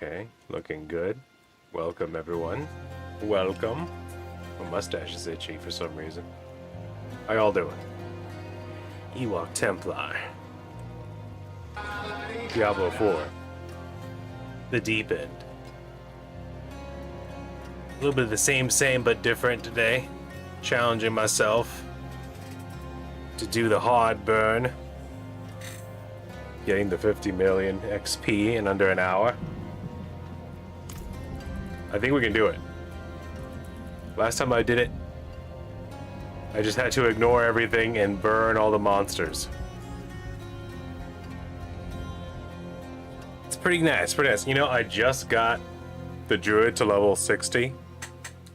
Okay, looking good. Welcome, everyone. Welcome. My mustache is itchy for some reason. How y'all doing? Ewok Templar. Diablo 4. The Deep End. A little bit of the same but different today. Challenging myself to do the hard burn. Getting the 50 million XP in under an hour. I think we can do it. Last time I did it, I just had to ignore everything and burn all the monsters. It's pretty nice, pretty nice. You know, I just got the druid to level 60. A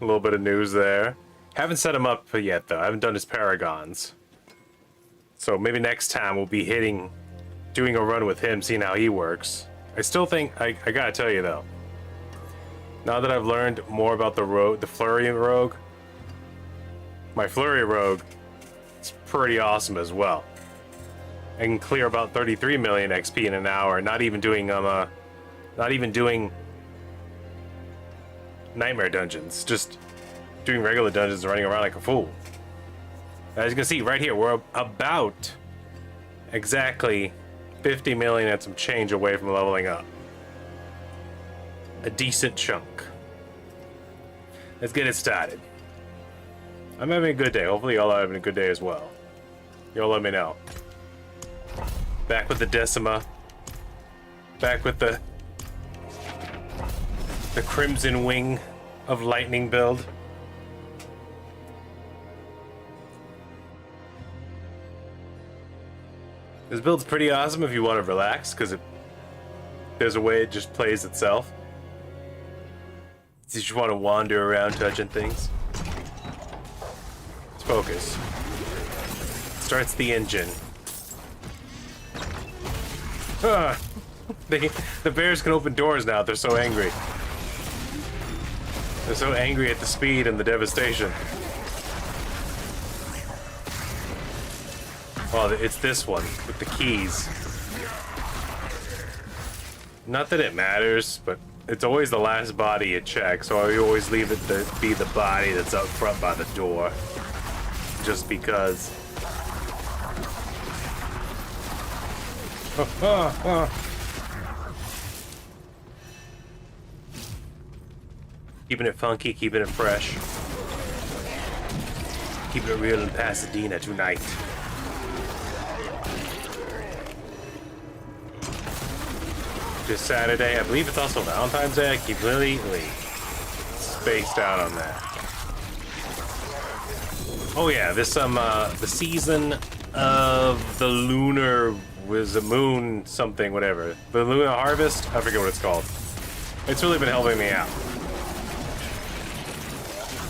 little bit of news there. Haven't set him up yet though. I haven't done his paragons. So maybe next time we'll be doing a run with him, seeing how he works. I still think, I gotta tell you though, now that I've learned more about the Flurry Rogue, my Flurry Rogue is pretty awesome as well. I can clear about 33 million XP in an hour, not even doing nightmare dungeons, just doing regular dungeons and running around like a fool. As you can see right here, we're about exactly 50 million and some change away from leveling up. A decent chunk. Let's get it started. I'm having a good day. Hopefully y'all are having a good day as well. Y'all let me know. Back with the Decima. Back with the Crimson Wing of Lightning build. This build's pretty awesome if you want to relax, because there's a way it just plays itself. You just want to wander around touching things. Let's focus. Starts the engine. Ah, the bears can open doors now. They're so angry. They're so angry at the speed and the devastation. Oh, it's this one with the keys. Not that it matters, but it's always the last body you check, so I always leave it to be the body that's up front by the door. Just because. Keeping it funky, keeping it fresh. Keeping it real in Pasadena tonight. Just Saturday. I believe it's also Valentine's Day. I keep really spaced out on that. Oh yeah, this the season of the lunar was a moon something, whatever. The lunar harvest? I forget what it's called. It's really been helping me out.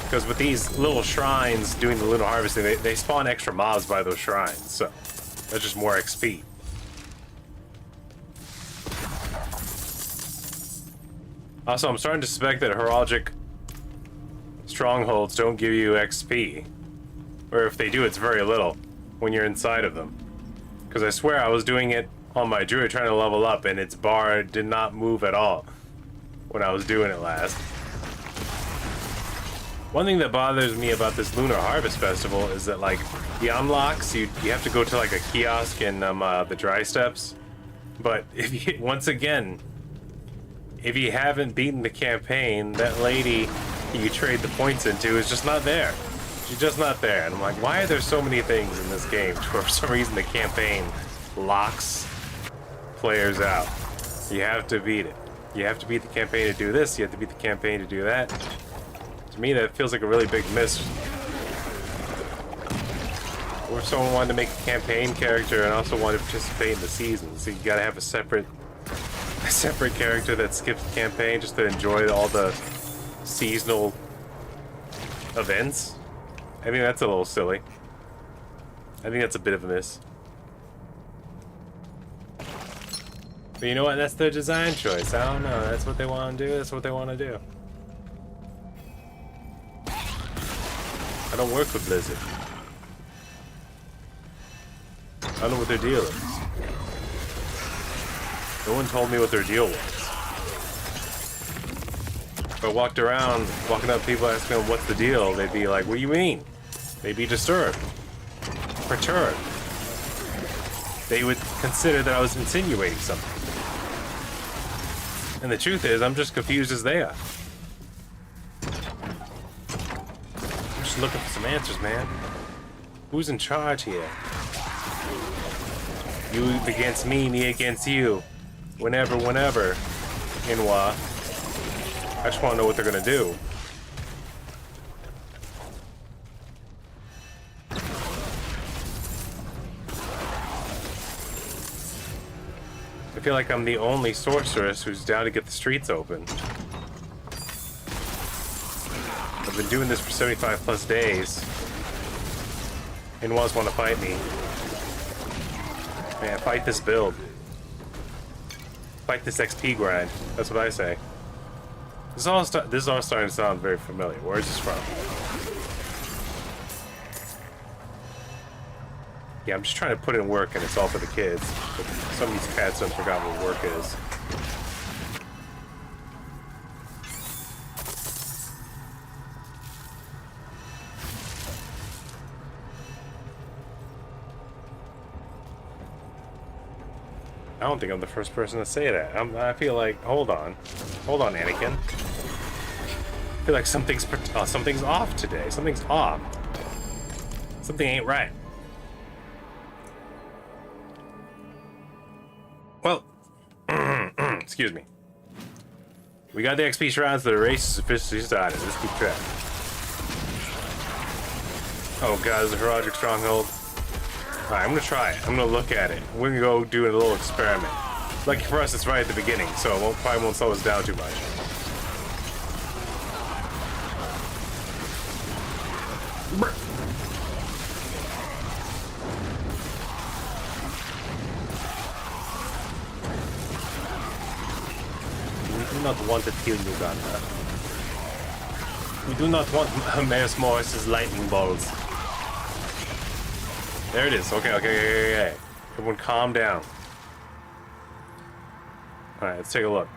Because with these little shrines doing the lunar harvesting, they spawn extra mobs by those shrines, so that's just more XP. Also, I'm starting to suspect that heraldic strongholds don't give you XP. Or if they do, it's very little when you're inside of them. Because I swear I was doing it on my druid trying to level up and its bar did not move at all when I was doing it last. One thing that bothers me about this Lunar Harvest Festival is that, like, the unlocks, you have to go to, like, a kiosk in the dry steppes. But if you, once again, if you haven't beaten the campaign, that lady you trade the points into is just not there. She's just not there. And I'm like, why are there so many things in this game where for some reason the campaign locks players out? You have to beat it. You have to beat the campaign to do this. You have to beat the campaign to do that. To me, that feels like a really big miss. Or if someone wanted to make a campaign character and also wanted to participate in the season, so you gotta have a separate character that skips the campaign just to enjoy all the seasonal events. I think that's a little silly. I think that's a bit of a miss. But you know what? That's their design choice. I don't know. That's what they want to do. That's what they want to do. I don't work for Blizzard. I don't know what their deal is. No one told me what their deal was. I walked around, walking up to people asking them what's the deal, they'd be like, what do you mean? They'd be disturbed. Perturbed. They would consider that I was insinuating something. And the truth is, I'm just confused as they are. I'm just looking for some answers, man. Who's in charge here? You against me against you. Whenever. Inwa. I just want to know what they're gonna do. I feel like I'm the only sorceress who's down to get the streets open. I've been doing this for 75 plus days. Inwas want to fight me. Man, fight this build. Fight this XP grind. That's what I say. This is all starting to sound very familiar. Where is this from? Yeah, I'm just trying to put in work and it's all for the kids. But some of these cats don't forgot what work is. I don't think I'm the first person to say that. I feel like, hold on, Anakin. I feel like something's off today. Something's off. Something ain't right. Well, excuse me. We got the XP shrines, so the race is officially started. Let's keep track. Oh god, there's a Herodic Stronghold. Alright, I'm gonna try it. I'm gonna look at it. We're gonna go do a little experiment. Lucky for us, it's right at the beginning, so it probably won't slow us down too much. We do not want to kill you, Ganda. We do not want Maris Morris's lightning bolts. There it is. Okay. Everyone calm down. Alright, let's take a look.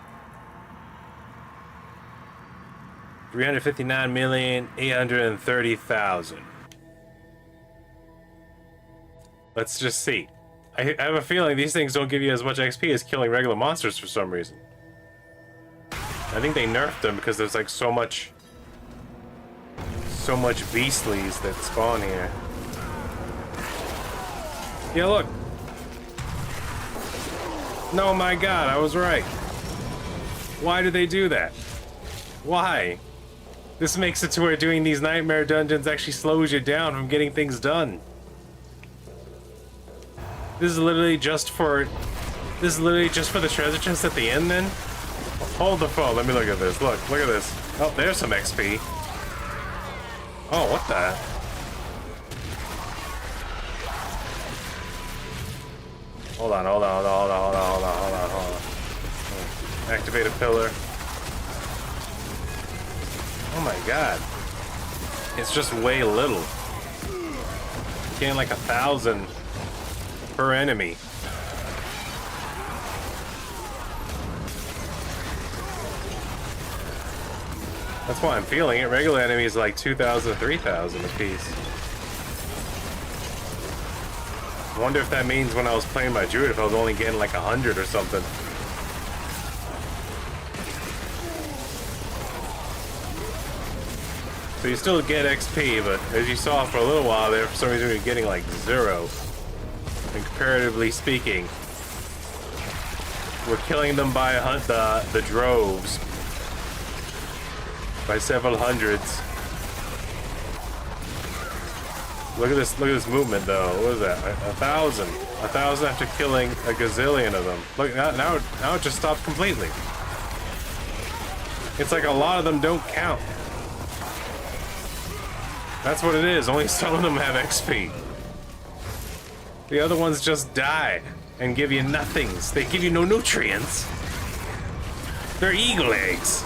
359,830,000. Let's just see. I have a feeling these things don't give you as much XP as killing regular monsters for some reason. I think they nerfed them because there's like so much beastlies that spawn here. Yeah, look. No, my god, I was right. Why do they do that? Why? This makes it to where doing these nightmare dungeons actually slows you down from getting things done. This is literally just for the treasure chest at the end then? Hold the phone, let me look at this. Look at this. Oh, there's some XP. Oh, what the? Hold on. Activate a pillar. Oh my god. It's just way little. Getting like 1,000 per enemy. That's why I'm feeling it. Regular enemies like 2,000 to 3,000 a piece. I wonder if that means when I was playing my druid, if I was only getting like 100 or something. So you still get XP, but as you saw for a little while there, for some reason you're getting like 0. And comparatively speaking, we're killing them by the droves. By several hundreds. Look at this movement though. What is that? 1,000. 1,000 after killing a gazillion of them. Look, now it just stopped completely. It's like a lot of them don't count. That's what it is. Only some of them have XP. The other ones just die and give you nothings. They give you no nutrients. They're eagle eggs.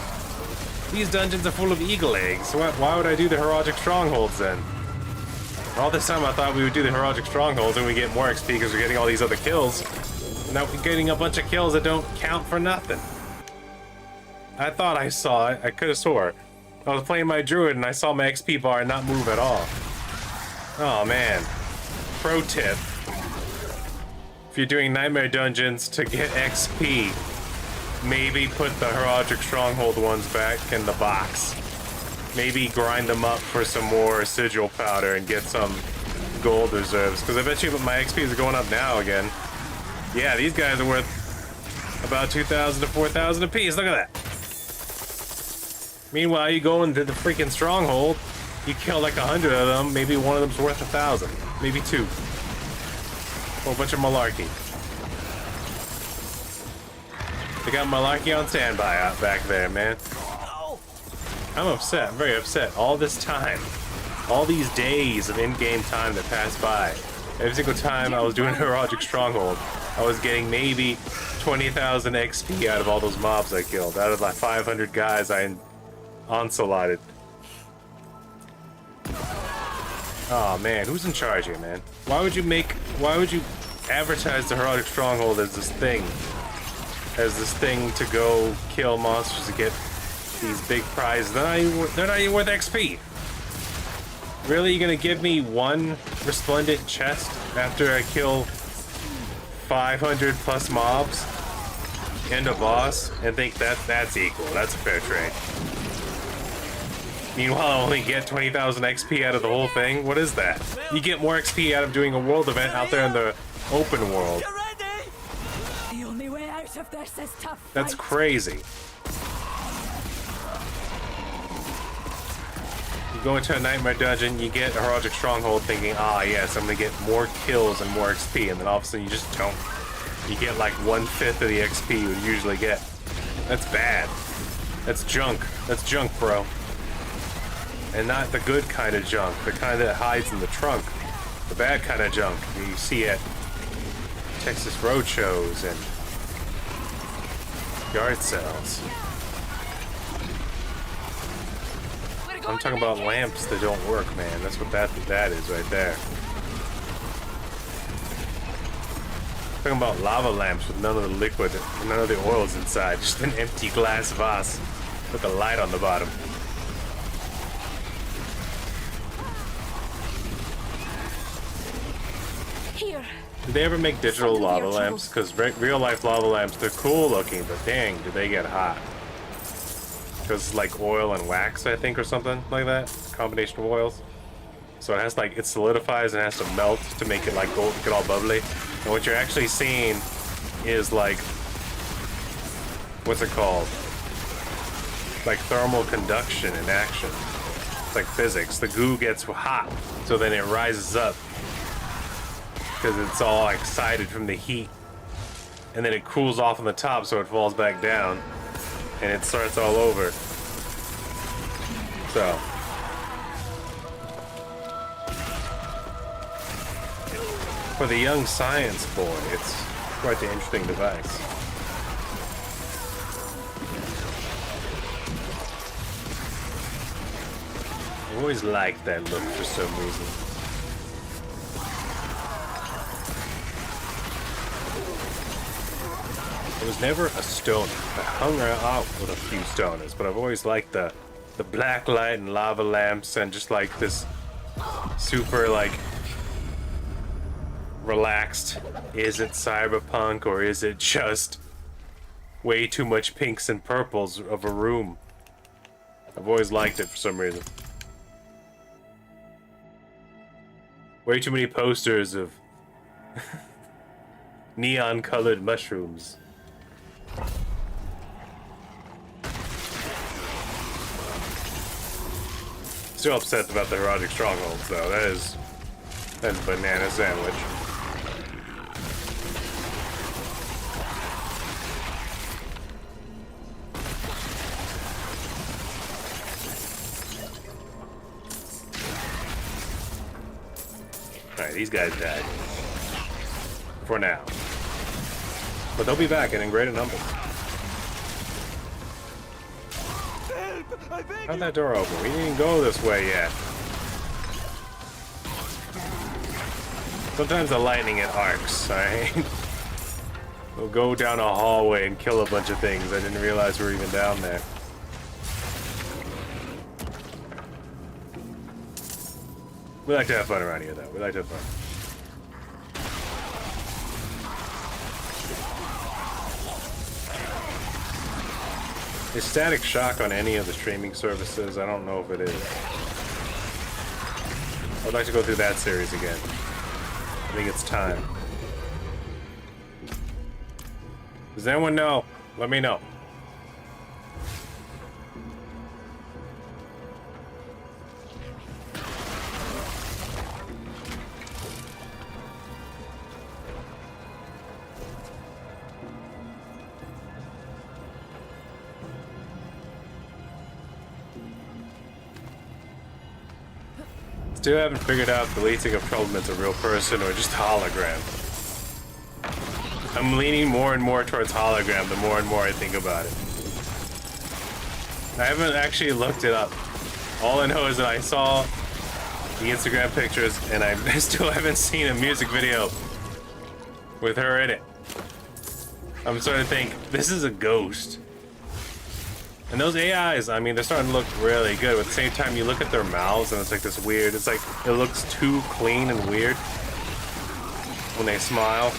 These dungeons are full of eagle eggs. So why would I do the Herodic Strongholds then? All this time I thought we would do the Herodic Strongholds and we get more XP because we're getting all these other kills. Now we're getting a bunch of kills that don't count for nothing. I thought I saw it. I could have swore. I was playing my druid and I saw my XP bar not move at all. Oh man. Pro tip. If you're doing nightmare dungeons to get XP, maybe put the heraldic stronghold ones back in the box. Maybe grind them up for some more sigil powder and get some gold reserves. Because I bet you my XP is going up now again. Yeah, these guys are worth about 2,000 to 4,000 apiece. Look at that. Meanwhile, you go into the freaking stronghold, you kill like 100 of them, maybe one of them's worth 1,000, maybe 2. Whole bunch of malarkey. They got malarkey on standby out back there, man. I'm upset. I'm very upset. All this time, all these days of in-game time that passed by, every single time I was doing heraldic stronghold, I was getting maybe 20,000 XP out of all those mobs I killed, out of like 500 guys I onslaughted. Oh man, who's in charge here, man? Why would you advertise the heraldic stronghold as this thing to go kill monsters to get these big prizes? They're not even worth XP. Really, you gonna give me one resplendent chest after I kill 500 plus mobs and a boss and think that's equal? That's a fair trade. Meanwhile, I only get 20,000 XP out of the whole thing. What is that? You get more XP out of doing a world event out there in the open world. The only way out of this is to fight. That's crazy. You go into a nightmare dungeon, you get a heraldic stronghold thinking, ah yes, I'm gonna get more kills and more XP, and then all of a sudden you just don't. You get like 1/5 of the XP you would usually get. That's bad. That's junk. That's junk, bro. And not the good kind of junk, the kind that hides in the trunk. The bad kind of junk you see at Texas road shows and yard sales. I'm talking about lamps that don't work, man. That's what that is right there. I'm talking about lava lamps with none of the liquid, none of the oils inside. Just an empty glass vase with a light on the bottom. Here. Did they ever make digital lava lamps? Because real life lava lamps, they're cool looking, but dang, do they get hot. Because it's like oil and wax, I think, or something like that. Combination of oils. So it has like, it solidifies and has to melt to make it like gold, get all bubbly. And what you're actually seeing is like, what's it called? Like thermal conduction in action. It's like physics. The goo gets hot, so then it rises up. Because it's all excited from the heat, and then it cools off on the top, so it falls back down, and it starts all over. So, for the young science boy, it's quite an interesting device. I've always liked that look for some reason. I was never a stoner. I hung out with a few stoners, but I've always liked the black light and lava lamps and just like this super like relaxed. Is it cyberpunk or is it just way too much pinks and purples of a room? I've always liked it for some reason. Way too many posters of neon colored mushrooms. Still upset about the heraldic strongholds, though. That's a banana sandwich. Alright, these guys died. For now. But they'll be back and in greater numbers. How'd that door open? We didn't go this way yet. Sometimes the lightning, it arcs, alright? We'll go down a hallway and kill a bunch of things. I didn't realize we were even down there. We like to have fun around here, though. We like to have fun. Is Static Shock on any of the streaming services? I don't know if it is. I'd like to go through that series again. I think it's time. Does anyone know? Let me know. Still haven't figured out if the lead singer of Troubleman's a real person or just a hologram. I'm leaning more and more towards hologram the more and more I think about it. I haven't actually looked it up. All I know is that I saw the Instagram pictures and I still haven't seen a music video with her in it. I'm starting to think, this is a ghost. And those AIs, I mean, they're starting to look really good. But at the same time, you look at their mouths and it's like this weird, it's like, it looks too clean and weird when they smile.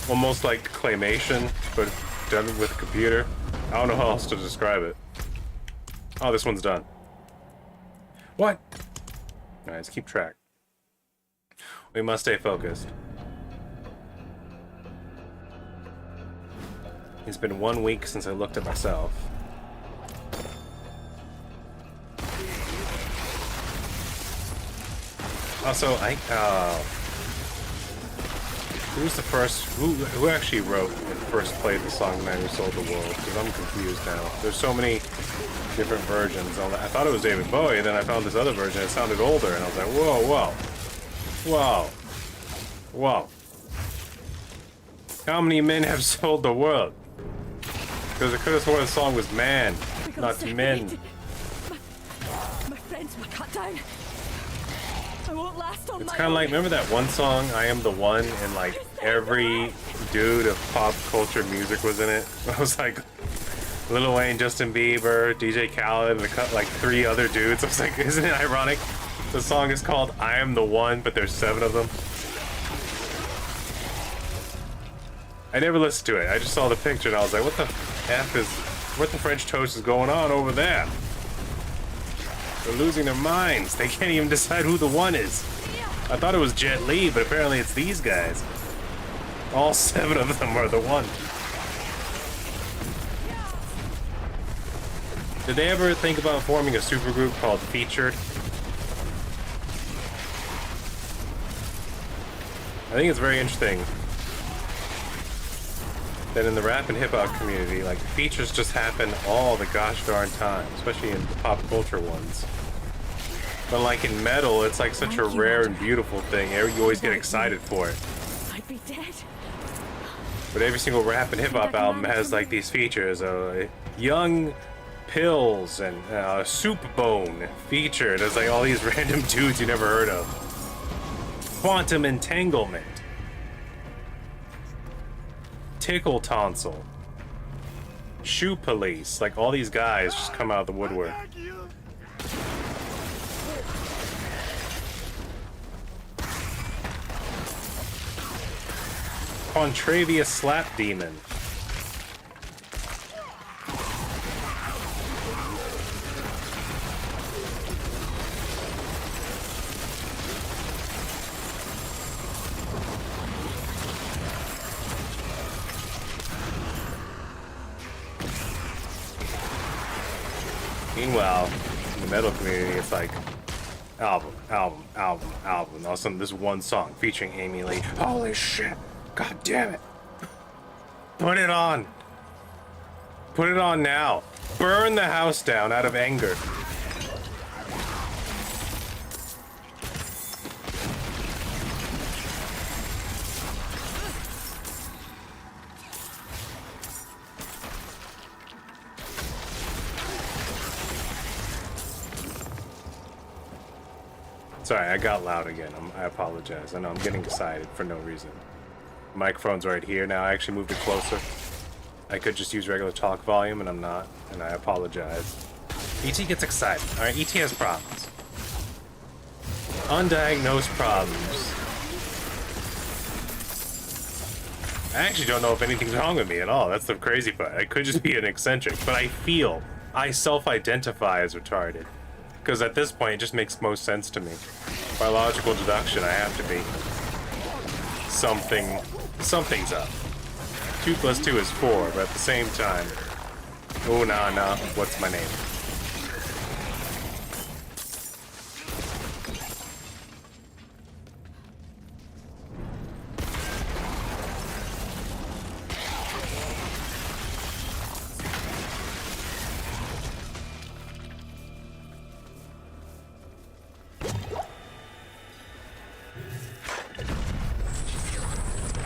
Almost like claymation, but done with a computer. I don't know how else to describe it. Oh, this one's done. What? Alright, let's keep track. We must stay focused. It's been 1 week since I looked at myself. Also, who's the first? Who actually wrote and first played the song "Man Who Sold the World"? Because I'm confused now. There's so many different versions. I thought it was David Bowie, then I found this other version. It sounded older, and I was like, whoa, whoa, whoa, whoa. How many men have sold the world? Because I could have sworn the song was "man," not "men." My friends were cut down. I won't last on It's my kind of own. like, remember that one song, I Am the One, and like every dude of pop culture music was in it? I was like, Lil Wayne, Justin Bieber, DJ Khaled, and like 3 other dudes. I was like, isn't it ironic? The song is called I Am the One, but there's 7 of them. I never listened to it. I just saw the picture and I was like, what the French toast is going on over there? They're losing their minds. They can't even decide who the one is. I thought it was Jet Li, but apparently it's these guys. All 7 of them are the one. Did they ever think about forming a supergroup called Featured? I think it's very interesting that in the rap and hip hop community, like, features just happen all the gosh darn time, especially in the pop culture ones. But like in metal, it's like such a rare and beautiful thing. You always get excited for it. I'd be dead. But every single rap and hip hop album has like these features. Young Pills and Soup Bone featured. There's like all these random dudes you never heard of. Quantum Entanglement. Tickle Tonsil. Shoe Police. Like all these guys just come out of the woodwork. Contravia Slap Demon. Meanwhile, in the metal community, it's like album. All of a sudden, this one song featuring Amy Lee. Holy shit! God damn it! Put it on! Put it on now! Burn the house down out of anger. Sorry, I got loud again. I apologize. I know I'm getting excited for no reason. Microphone's right here now. I actually moved it closer. I could just use regular talk volume, and I'm not, and I apologize. ET gets excited. Alright, ET has problems. Undiagnosed problems. I actually don't know if anything's wrong with me at all. That's the crazy part. I could just be an eccentric, but I self-identify as retarded. Because at this point, it just makes most sense to me. By logical deduction, I have to be. Something's up. 2 + 2 is 4, but at the same time... Oh, nah, what's my name?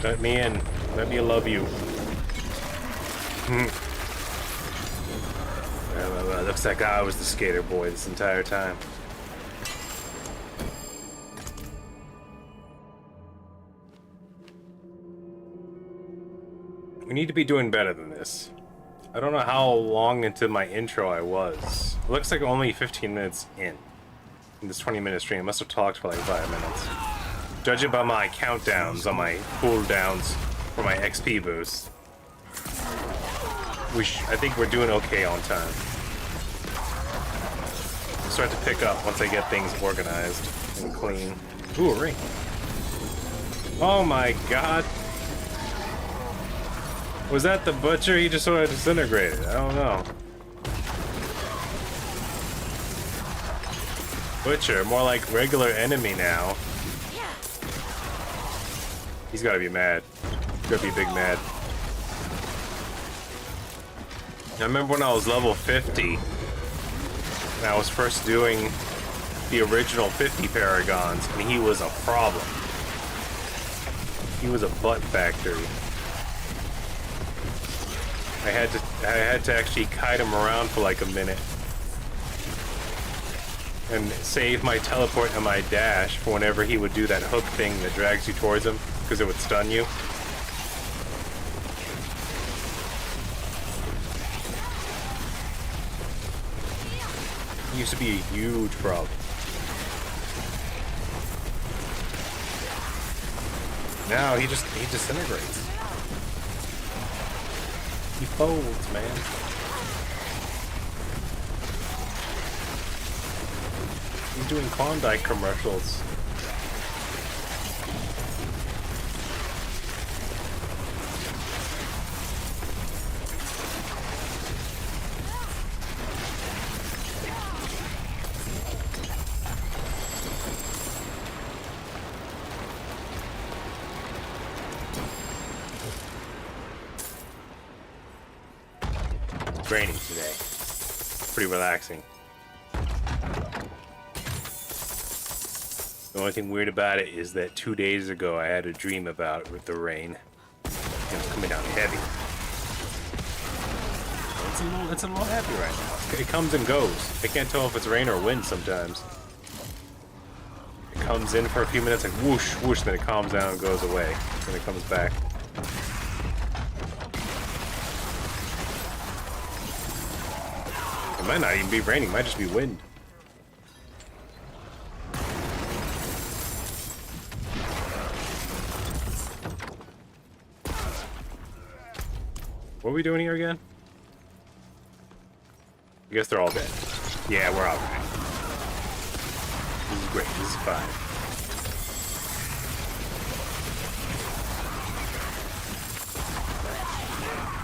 Let me in. Let me love you. Well, looks like I was the skater boy this entire time. We need to be doing better than this. I don't know how long into my intro I was. It looks like only 15 minutes in this 20-minute stream. I must have talked for like 5 minutes. Judging by my countdowns on my cooldowns for my XP boost, I think we're doing okay on time. I'll start to pick up once I get things organized and clean. Ooh, a ring. Oh my god. Was that the butcher? He just sort of disintegrated. I don't know. Butcher, more like regular enemy now. He's gotta be mad. He's gotta be big mad. I remember when I was level 50, and I was first doing the original 50 Paragons, and he was a problem. He was a butt factory. I had to actually kite him around for like a minute. And save my teleport and my dash for whenever he would do that hook thing that drags you towards him, because it would stun you. He used to be a huge problem. Now he disintegrates. He folds, man. He's doing Klondike commercials. It's raining today. Pretty relaxing. The only thing weird about it is that 2 days ago I had a dream about it with the rain. And it's coming down heavy. It's a little heavy right now. It comes and goes. I can't tell if it's rain or wind sometimes. It comes in for a few minutes like whoosh, whoosh, then it calms down and goes away. Then it comes back. It might not even be raining, it might just be wind. What are we doing here again? I guess they're all dead. Yeah, we're all right. This is great. This is fine.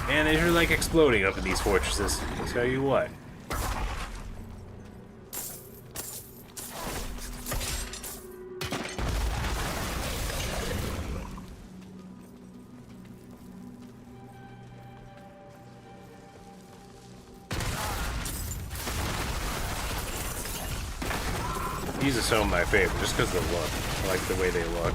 Man, they're like exploding up in these fortresses. I'll tell you what. These are some of my favorite, just because of the look. I like the way they look.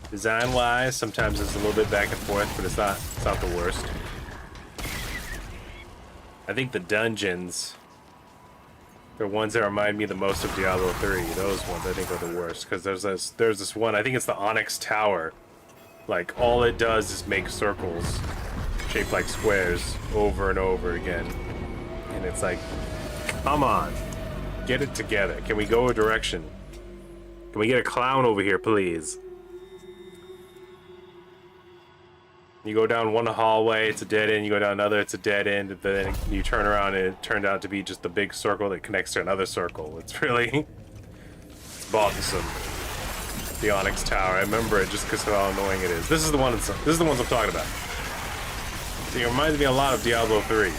Design-wise, sometimes it's a little bit back and forth, but it's not the worst. I think the dungeons The ones that remind me the most of Diablo 3. Those ones I think are the worst, because there's this one, I think it's the Onyx Tower. Like, all it does is make circles shaped like squares over and over again. And it's like, come on, get it together. Can we go a direction? Can we get a clown over here, please? You go down one hallway, it's a dead end. You go down another, it's a dead end. Then you turn around and it turned out to be just the big circle that connects to another circle. It's really it's bothersome. The Onyx Tower. I remember it just because of how annoying it is. This is the one. This is the ones I'm talking about. See, it reminds me a lot of Diablo 3.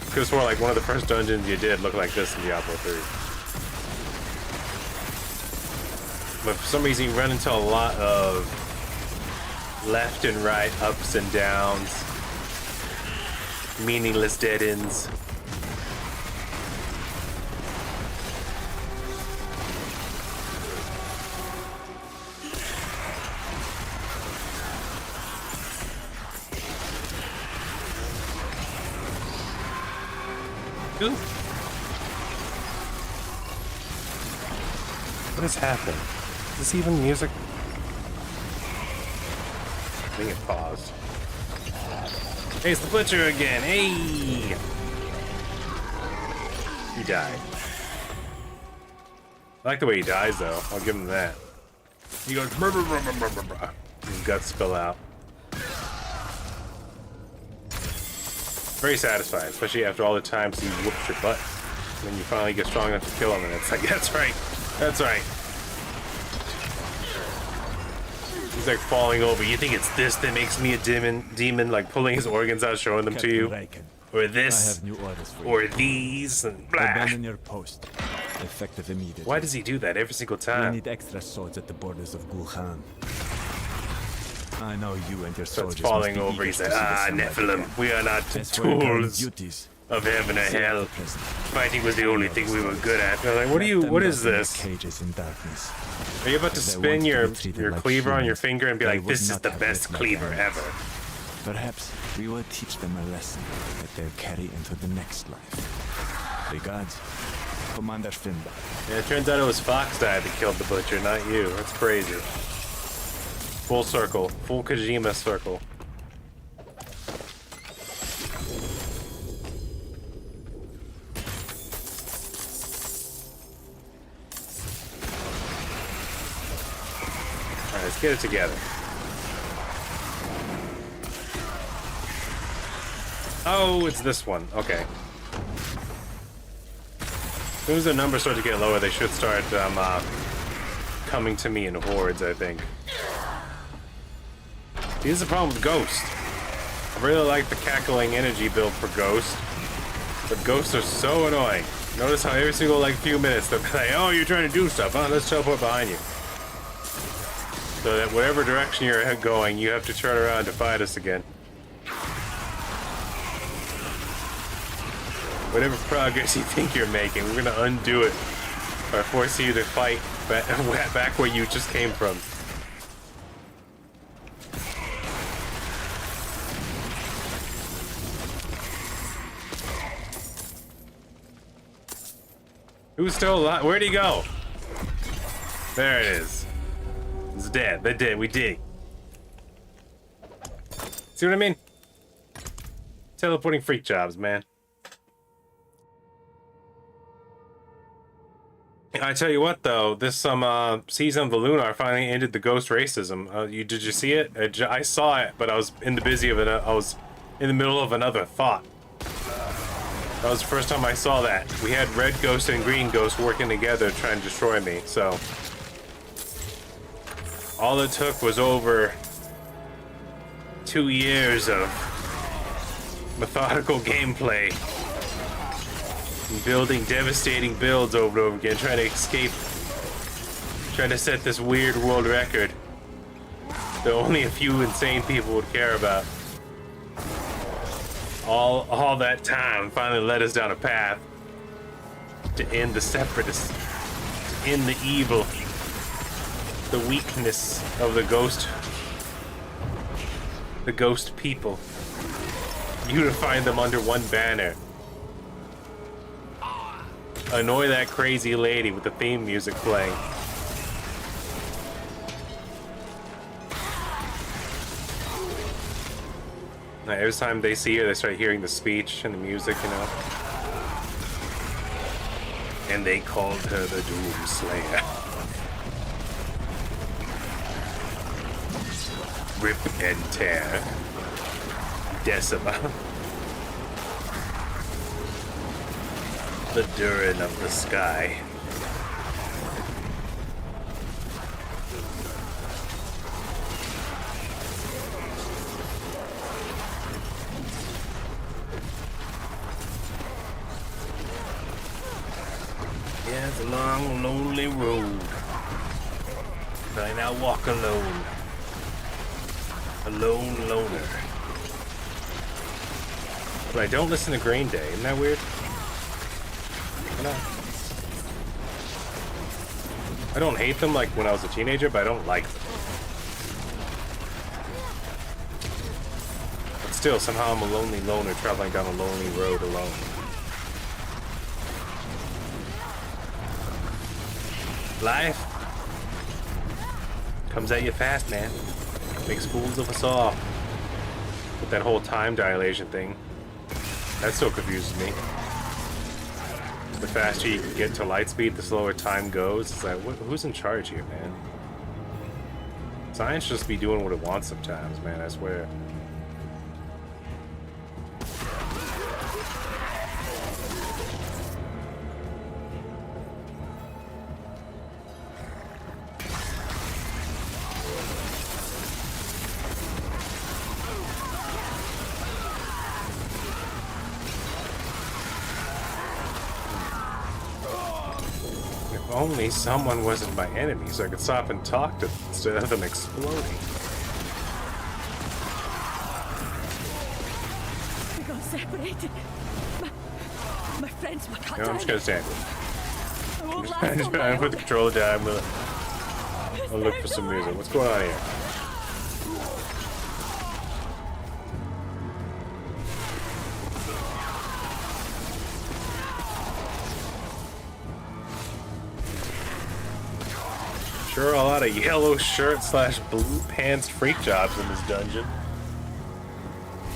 Because for like one of the first dungeons you did look like this in Diablo 3. But for some reason you run into a lot of left and right, ups and downs, meaningless dead ends. Ooh. What has happened? Is this even music? I think it paused. Hey, it's the Butcher again. Hey! He died. I like the way he dies, though. I'll give him that. He goes, brr, brr, brr, brr, brr, brr. His guts spill out. Very satisfying, especially after all the times he whoops your butt. When you finally get strong enough to kill him, and it's like, that's right. That's right. He's like falling over. You think it's this that makes me a demon, like pulling his organs out, showing them to you? Or this? Or these? And blah. Abandon your post. Effective immediately. Why does he do that every single We time? need extra swords at the borders of Gul'an. I know you and your Starts soldiers falling must be over. eager He's to like, see the ah, sunlight Nephilim, again. we are not That's why our current tools duties. of heaven or Save hell. the present. Fighting was the only thing we were good at. I'm like, what are Let you? them What rot is in their this? cages in darkness. Are you about to If they spin want to your be treated like cleaver on your humans, finger and be they like, would this is not the have best lived like cleaver animals. ever? Perhaps we will teach them a lesson that they'll carry into the next life. Regards, Commander Finbar. Yeah, it turns out it was Foxdie that killed the Butcher, not you. That's crazy. Full circle. Full Kojima circle. Alright, let's get it together. Oh, it's this one. Okay. As soon as the numbers start to get lower, they should start coming to me in hordes, I think. Here's the problem with Ghost. I really like the cackling energy build for Ghost, but Ghosts are so annoying. Notice how every single like few minutes they'll be like, oh, you're trying to do stuff. Oh, let's teleport behind you. So that whatever direction you're going, you have to turn around to fight us again. Whatever progress you think you're making, we're gonna undo it by forcing you to fight back where you just came from. Who's still alive? Where'd he go? There it is. It's dead. They're dead. We did. See what I mean? Teleporting freak jobs, man. I tell you what, though, this season of the Lunar finally ended the ghost racism. Did you see it? I saw it, but I was in the middle of another thought. That was the first time I saw that. We had red ghost and green ghost working together trying to destroy me. So all it took was over 2 years of methodical gameplay. Building devastating builds over and over again, trying to escape, trying to set this weird world record that only a few insane people would care about. All that time finally led us down a path to end the separatists, to end the evil, the weakness of the ghost people, unifying them under one banner. annoy that crazy lady with the theme music playing. Now, every time they see her, they start hearing the speech and the music, you know. And they called her the Doom Slayer. Rip and tear. Decima. The Durin of the sky. Yeah, it's a long, lonely road. But I now walk alone. A lone loner. But I don't listen to Green Day. Isn't that weird? I don't hate them like when I was a teenager, but I don't like them. But still, somehow I'm a lonely loner traveling down a lonely road alone. Life comes at you fast, man. Makes fools of us all. But that whole time dilation thing, that still confuses me. The faster you can get to light speed, the slower time goes. It's like, who's in charge here, man? Science just be doing what it wants sometimes, man, I swear. Only someone wasn't my enemy, so I could stop and talk to them instead of them exploding. We got separated. My friends were cut No, down. I'm just gonna stand here. I won't I'm last just on my gonna put own. the controller down. I'll look for some music. What's going on here? Sure, a lot of yellow shirt / blue pants freak jobs in this dungeon.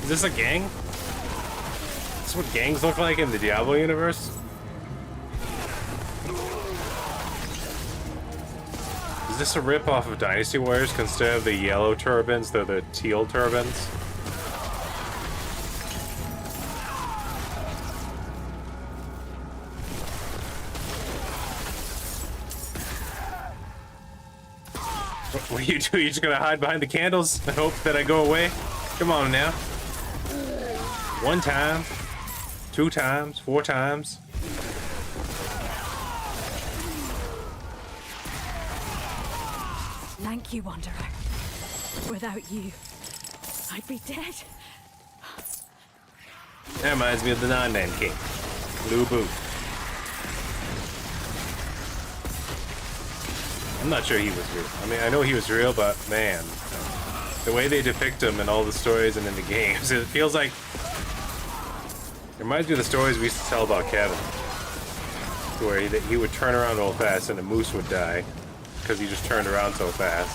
Is this a gang? Is this what gangs look like in the Diablo universe? Is this a rip-off of Dynasty Warriors? 'Cause instead of the yellow turbans, they're the teal turbans? What do? You're just gonna hide behind the candles and hope that I go away? Come on now. 1 time, 2 times, 4 times. Thank you, Wanderer. Without you, I'd be dead. That reminds me of the Non-Man King, Lu Bu. I'm not sure he was real. I mean, I know he was real, but man, the way they depict him in all the stories and in the games, it feels like it reminds me of the stories we used to tell about Kevin, where he would turn around real fast and a moose would die because he just turned around so fast.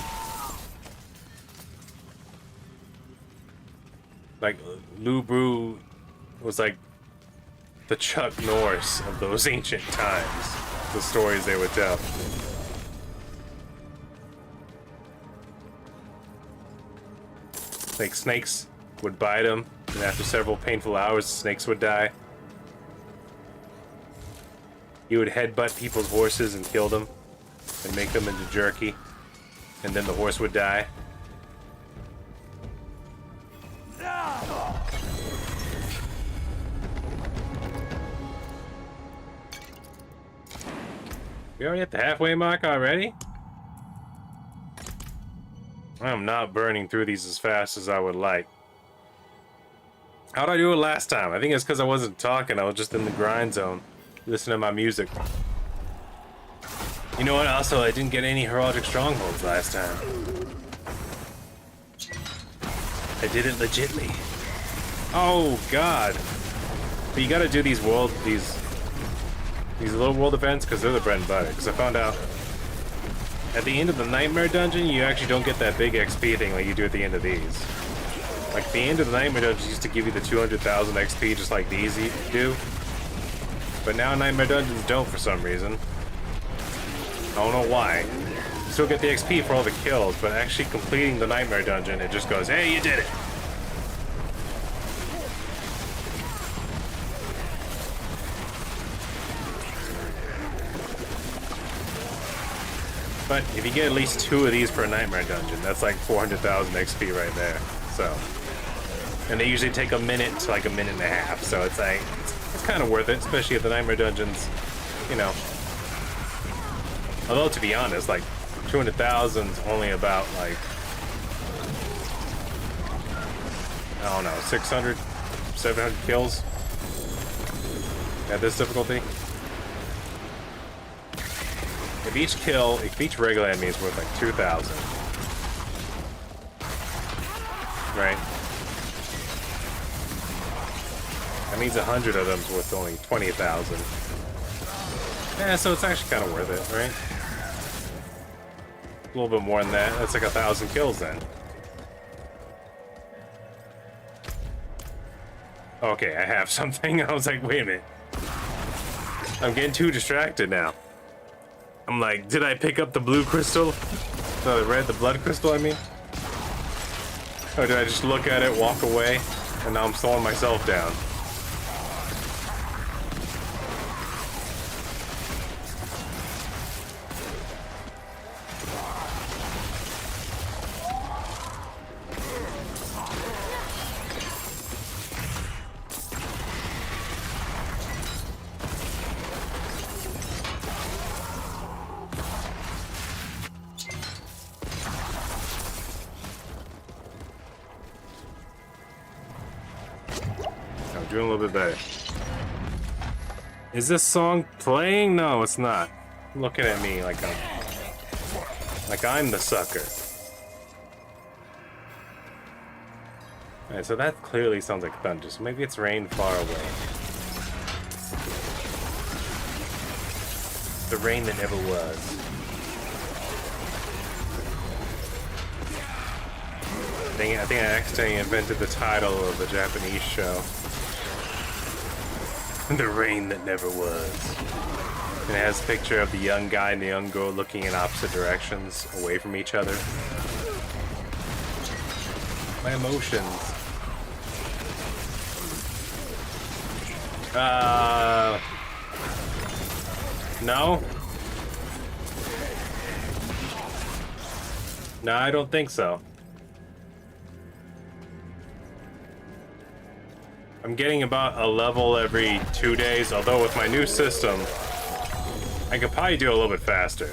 Like Lu Bu was like the Chuck Norris of those ancient times. The stories they would tell. Like snakes would bite him, and after several painful hours, snakes would die. He would headbutt people's horses and kill them, and make them into jerky, and then the horse would die. We already at the halfway mark already? I'm not burning through these as fast as I would like. How'd I do it last time? I think it's because I wasn't talking. I was just in the grind zone, listening to my music. You know what? Also, I didn't get any heraldic strongholds last time. I did it legitly. Oh, God. But you gotta do these These little world events, because they're the bread and butter. Because I found out at the end of the Nightmare Dungeon, you actually don't get that big XP thing like you do at the end of these. Like, the end of the Nightmare Dungeons used to give you the 200,000 XP just like these do. But now Nightmare Dungeons don't for some reason. I don't know why. You still get the XP for all the kills, but actually completing the Nightmare Dungeon, it just goes, hey, you did it! But if you get at least 2 of these per Nightmare Dungeon, that's like 400,000 XP right there. So, and they usually take a minute to like a minute and a half. So it's like it's kind of worth it, especially if the Nightmare Dungeons, you know. Although to be honest, like 200,000 is only about like I don't know 600, 700 kills at this difficulty. If each regular enemy is worth like 2,000, right? That means 100 of them is worth only 20,000. Yeah, so it's actually kind of worth it, right? A little bit more than that. That's like 1,000 kills then. Okay, I have something. I was like, wait a minute. I'm getting too distracted now. I'm like, did I pick up the blue crystal? The red, the blood crystal, I mean? Or did I just look at it, walk away, and now I'm slowing myself down? Doing a little bit better. Is this song playing? No, it's not. Looking at me like I'm the sucker. Alright, so that clearly sounds like thunder, so maybe it's rain far away. The rain that never was. I think I accidentally invented the title of a Japanese show. The rain that never was. And it has a picture of the young guy and the young girl looking in opposite directions, away from each other. My emotions. No? No, I don't think so. I'm getting about a level every 2 days, although with my new system, I could probably do a little bit faster.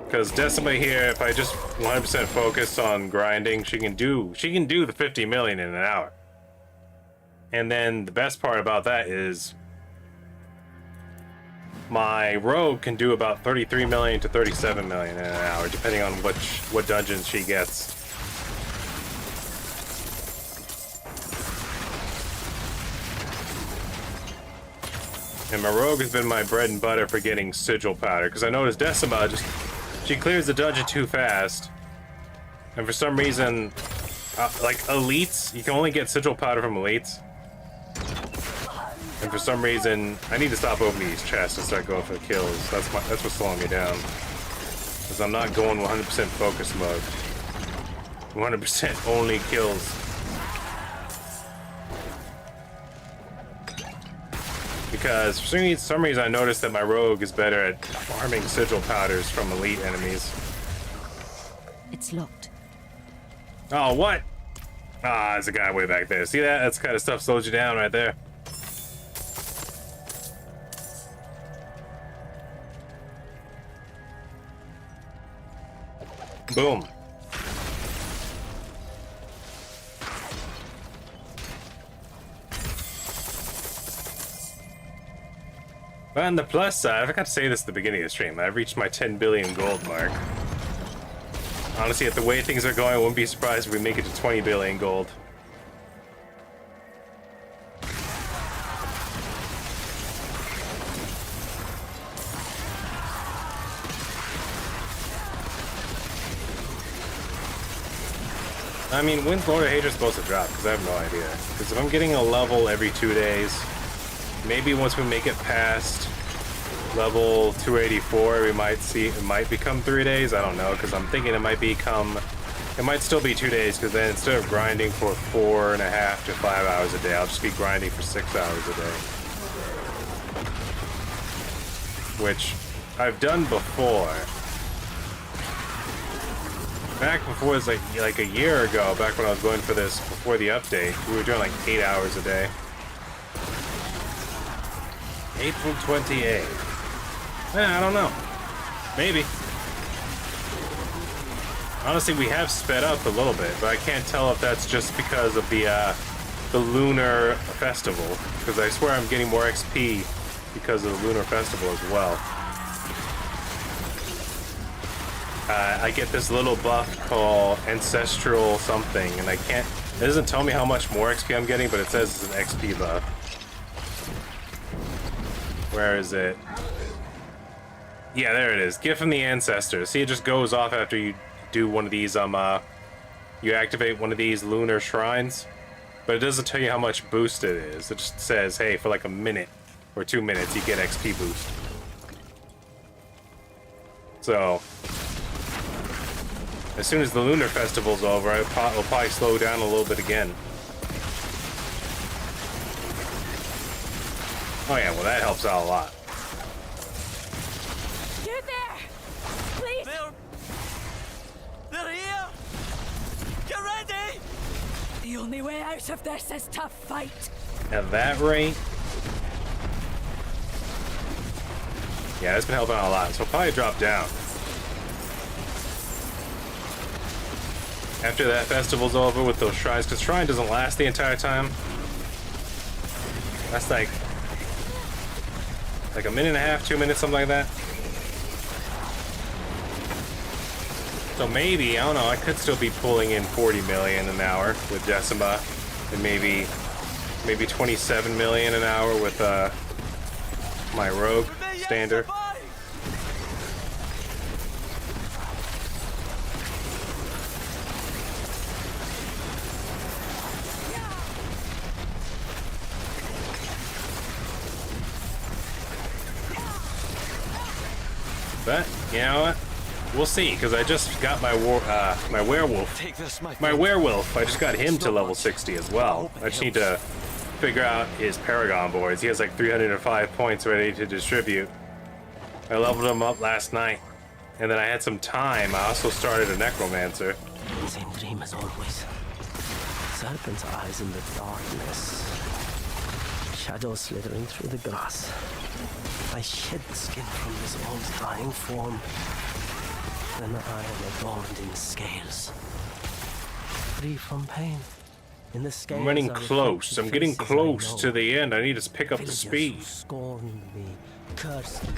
Because Decima here, if I just 100% focus on grinding, she can do the 50 million in an hour. And then the best part about that is my rogue can do about 33 million to 37 million in an hour, depending on what dungeons she gets. And my rogue has been my bread and butter for getting sigil powder, because I noticed Decima she clears the dungeon too fast, and for some reason, like elites, you can only get sigil powder from elites, and for some reason, I need to stop opening these chests and start going for the kills. That's what's slowing me down, because I'm not going 100% focus mode. 100% only kills. Because for some reason I noticed that my rogue is better at farming sigil powders from elite enemies. It's locked. Oh, what? Ah, there's a guy way back there. See that? That's the kind of stuff slows you down right there. Boom. But on the plus side, I forgot to say this at the beginning of the stream, I've reached my 10 billion gold mark. Honestly, at the way things are going, I wouldn't be surprised if we make it to 20 billion gold. I mean, when's Lord of Hate supposed to drop? Because I have no idea. Because if I'm getting a level every 2 days, maybe once we make it past level 284, we might see it might become 3 days. I don't know, because I'm thinking it might still be 2 days, because then instead of grinding for 4.5 to 5 hours a day, I'll just be grinding for 6 hours a day. Which I've done before. Back before, it was like a year ago, back when I was going for this, before the update, we were doing like 8 hours a day. April 28th. I don't know. Maybe. Honestly, we have sped up a little bit, but I can't tell if that's just because of the Lunar Festival, because I swear I'm getting more XP because of the Lunar Festival as well. I get this little buff called Ancestral something, and it doesn't tell me how much more XP I'm getting, but it says it's an XP buff. Where is it? Yeah, there it is. Gift from the Ancestors. See, it just goes off after you do one of these, you activate one of these lunar shrines, but it doesn't tell you how much boost it is. It just says, hey, for like a minute or 2 minutes, you get XP boost. So, as soon as the Lunar Festival's over, it'll probably slow down a little bit again. Oh yeah, well that helps out a lot. You there! Please! They're here! Get ready! The only way out of this is to fight. At that rate... Yeah, that's been helping out a lot, so I'll probably drop down. After that festival's over with those shrines, because shrine doesn't last the entire time. That's like a minute and a half, 2 minutes, something like that. So maybe, I don't know, I could still be pulling in 40 million an hour with Decima, and maybe 27 million an hour with my Rogue standard. But, you know what? We'll see, because I just got my werewolf. Take this, My werewolf, I just got him to level 60 as well. I just need to figure out his Paragon boards. He has like 305 points ready to distribute. I leveled him up last night, and then I had some time. I also started a Necromancer. Same dream as always. Serpent's eyes in the darkness. Shadows slithering through the grass. I shed the skin from this old dying form. Then I am adorned in scales. Free from pain. In the scales, I'm running close. I'm getting close to the end. I need to pick up the speed. Scorned me, cursed me,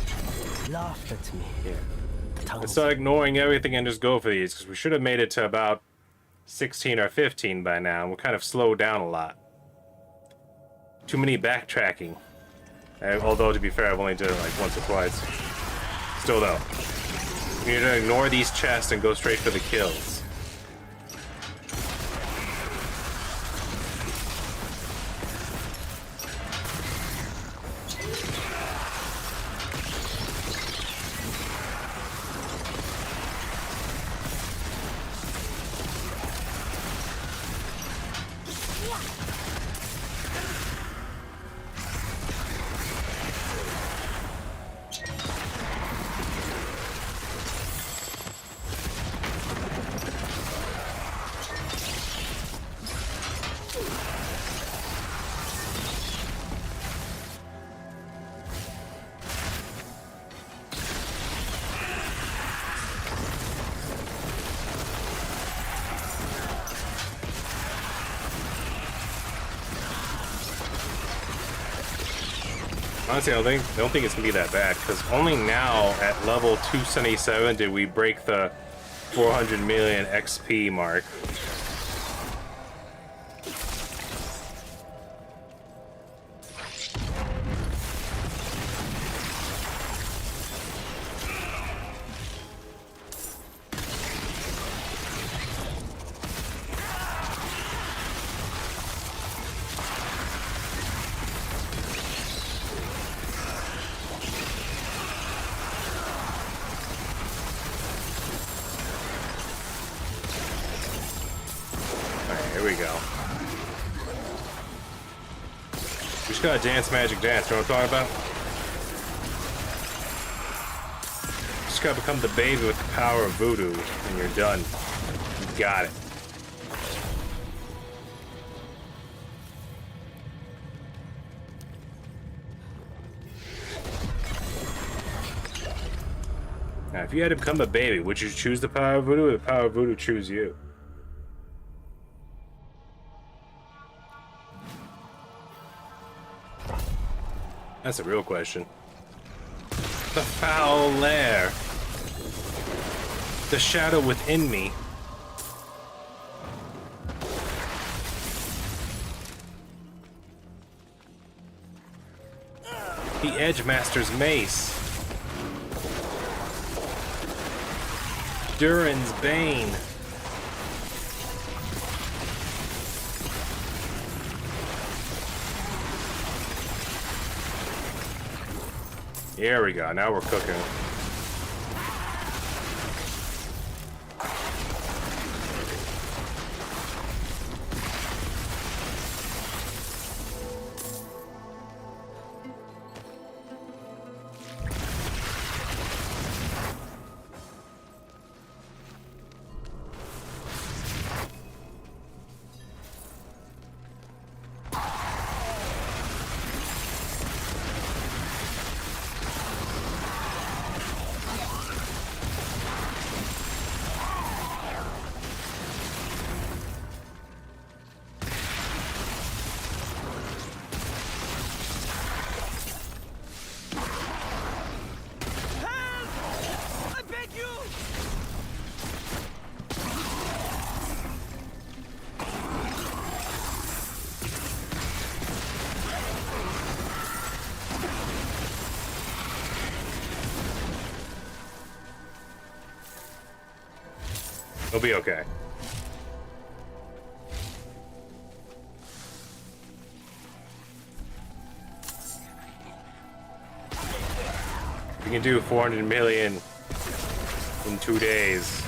laughed at me. Yeah. Let's start ignoring everything and just go for these, because we should have made it to about 16 or 15 by now. We're kind of slowed down a lot. Too many backtracking. Although, to be fair, I've only done it like once or twice. Still though. You need to ignore these chests and go straight for the kills. Honestly, I don't think it's gonna be that bad, because only now at level 277 did we break the 400 million XP mark. we go. We just gotta dance magic dance. You know what I'm talking about? Just gotta become the baby with the power of voodoo, and you're done. You got it. Now, if you had to become a baby, would you choose the power of voodoo, or the power of voodoo choose you? That's a real question. The foul lair. The shadow within me. The Edgemaster's mace. Durin's bane. Here we go. Now we're cooking. I beg you! It'll be okay. We can do 400 million in 2 days.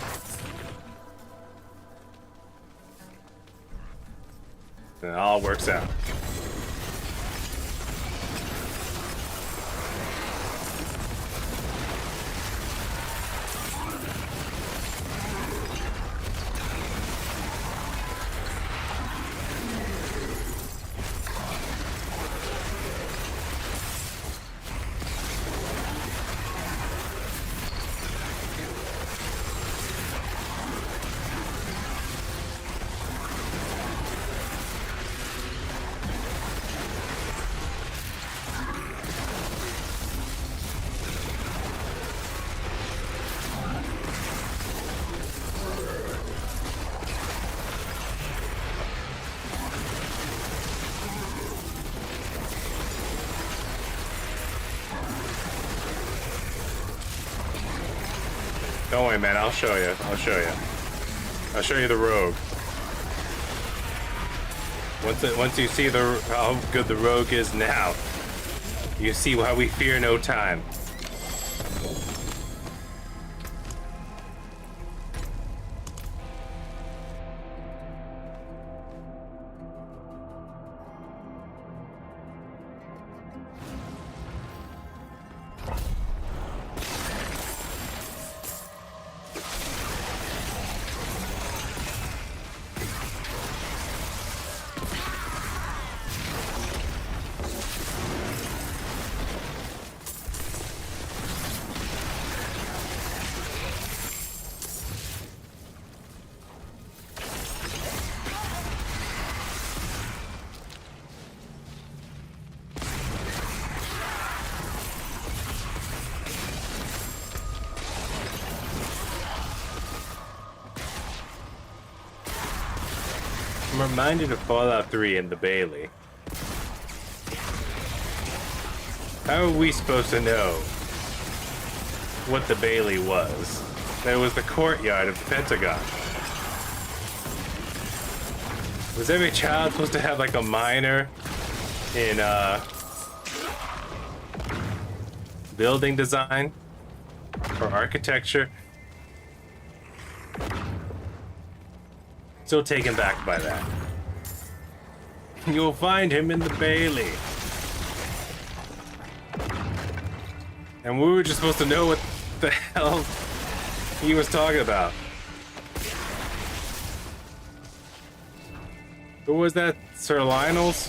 And it all works out. Don't worry, man. I'll show you. I'll show you. I'll show you the rogue. Once you see how good the rogue is now, you see why we fear no time. I'm reminded of Fallout 3 and the Bailey. How are we supposed to know what the Bailey was? That it was the courtyard of the Pentagon. Was every child supposed to have like a minor in building design or architecture? Still taken back by that. You'll find him in the Bailey. And we were just supposed to know what the hell he was talking about. Who was that? Sir Lionel's?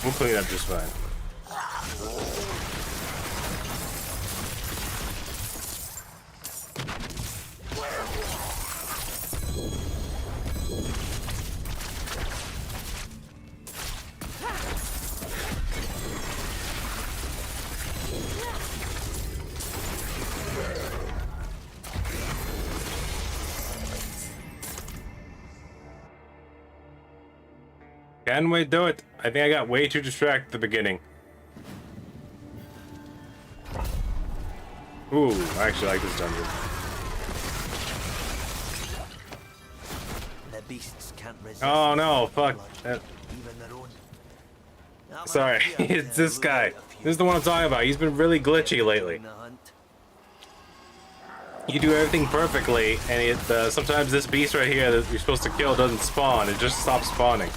We'll clean it up just fine. Can we do it? I think I got way too distracted at the beginning. Ooh, I actually like this dungeon. The beasts can't resist. Oh no, fuck. Even their own. Sorry, it's this guy. This is the one I'm talking about. He's been really glitchy lately. You do everything perfectly, and sometimes this beast right here that you're supposed to kill doesn't spawn. It just stops spawning.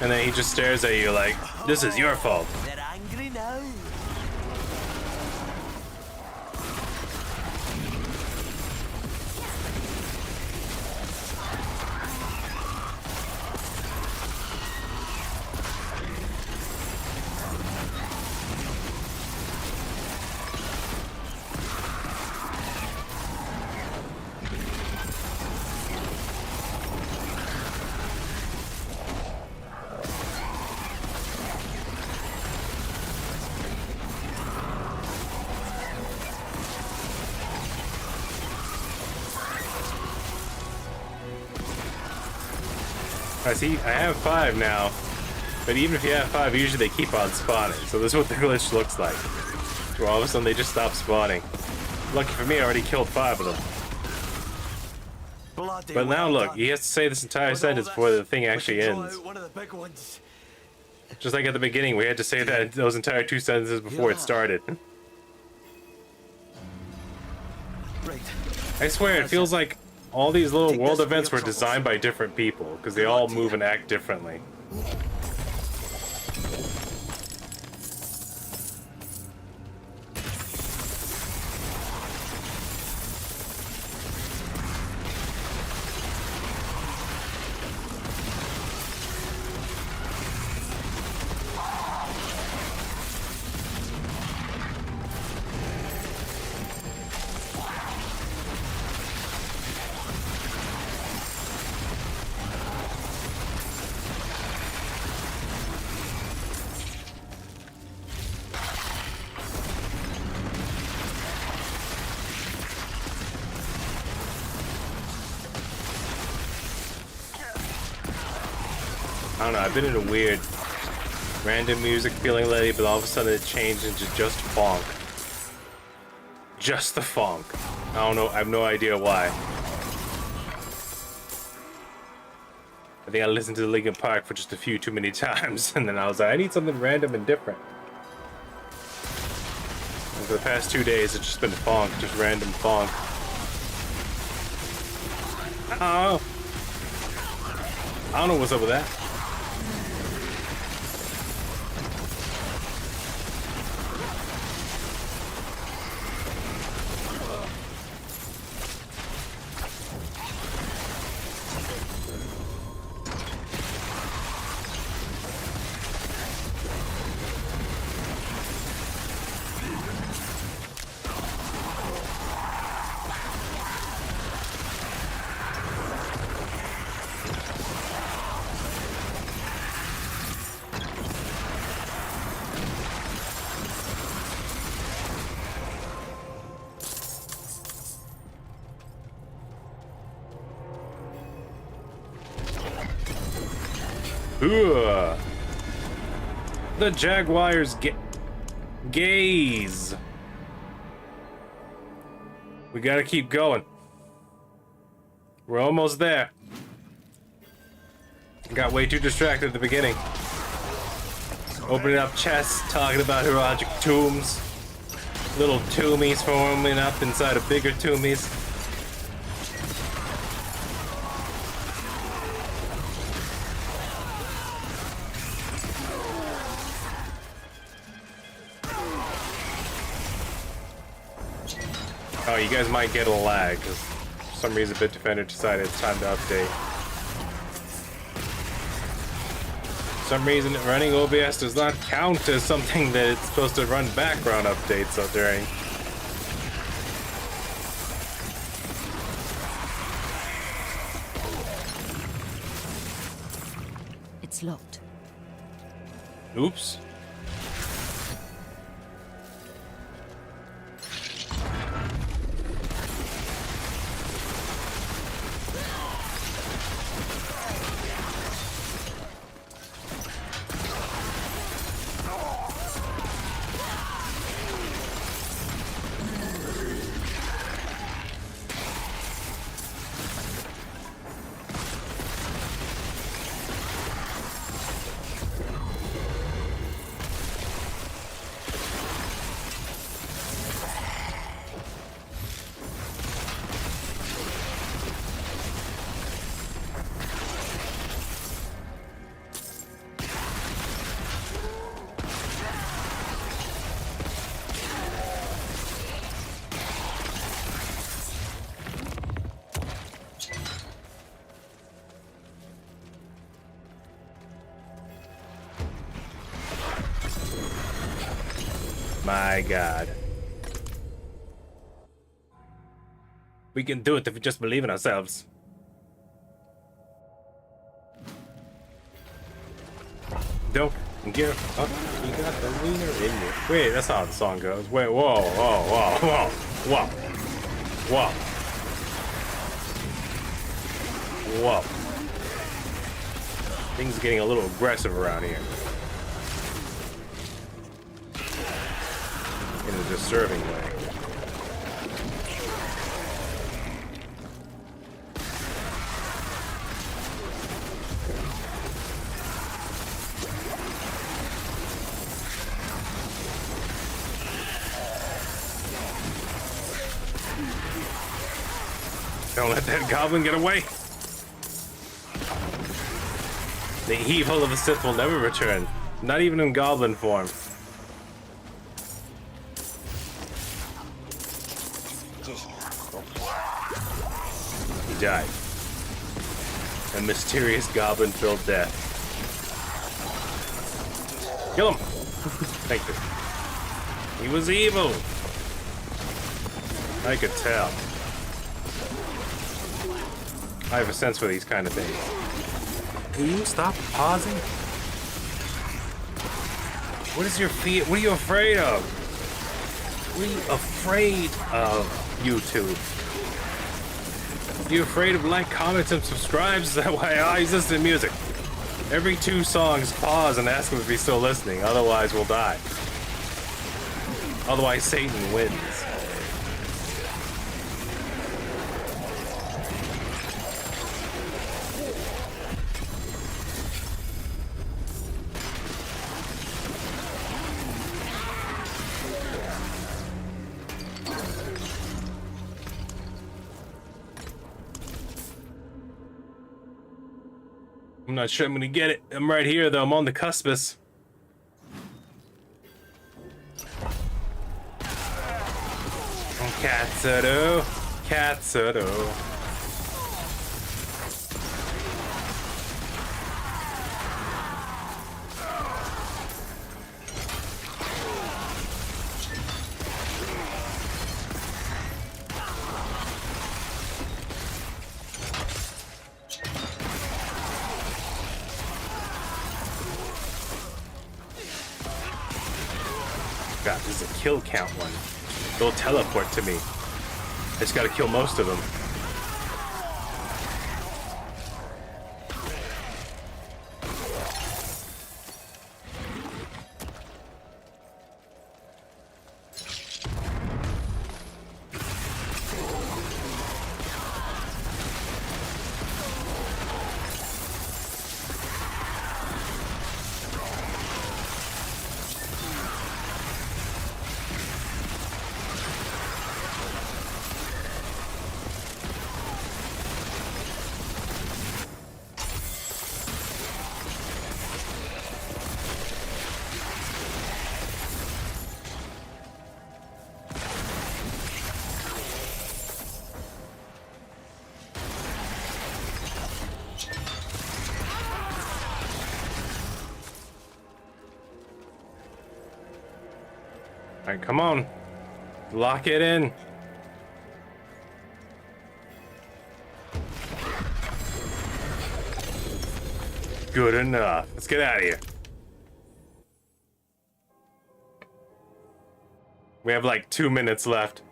And then he just stares at you like, this is your fault. They're angry now. I see, I have 5 now, but even if you have 5, usually they keep on spawning. So this is what the glitch looks like. Where all of a sudden they just stop spawning. Lucky for me, I already killed 5 of them. Bloody But now well look, done. he has to say this entire With all sentence before the thing we actually can draw ends. out one of the big ones. Just like at the beginning, we had to say that those entire 2 sentences before it started. Right. I swear, it feels like all these little Take world this for events your were troubles. designed by different people, because they all move and act differently. I don't know, I've been in a weird random music feeling lately, but all of a sudden it changed into just funk. Just the funk. I don't know, I have no idea why. I think I listened to Linkin Park for just a few too many times, and then I was like, I need something random and different. And for the past 2 days, it's just been funk, just random funk. I don't know what's up with that. Ooh. The Jaguars gaze. We gotta keep going. We're almost there. Got way too distracted at the beginning. Opening up chests, talking about heroic tombs. Little tombs forming up inside of bigger tombs. Oh, you guys might get a lag, because for some reason Bitdefender decided it's time to update. For some reason running OBS does not count as something that it's supposed to run background updates during. It's locked. Oops. My God. We can do it if we just believe in ourselves. Don't give up. You got the wiener in you. Wait, that's how the song goes. Wait, whoa, whoa, whoa, whoa, whoa, whoa, whoa. Things are getting a little aggressive around here. In a disturbing way. Don't let that goblin get away. The evil of the Sith will never return, not even in goblin form. Died. A mysterious goblin-filled death. Kill him! Thank you. He was evil! I could tell. I have a sense for these kind of things. Will you stop pausing? What is your fear? What are you afraid of? What are you afraid of, YouTube? You afraid of like, comments, and subscribes? Is that why I listen to music? Every 2 songs, pause and ask him if he's still listening. Otherwise, we'll die. Otherwise, Satan wins. I'm not sure I'm gonna get it. I'm right here, though. I'm on the cuspus. Katsudo. Katsudo. God, this is a kill count one. They'll teleport to me. I just gotta kill most of them. Alright, come on. Lock it in. Good enough. Let's get out of here. We have like 2 minutes left.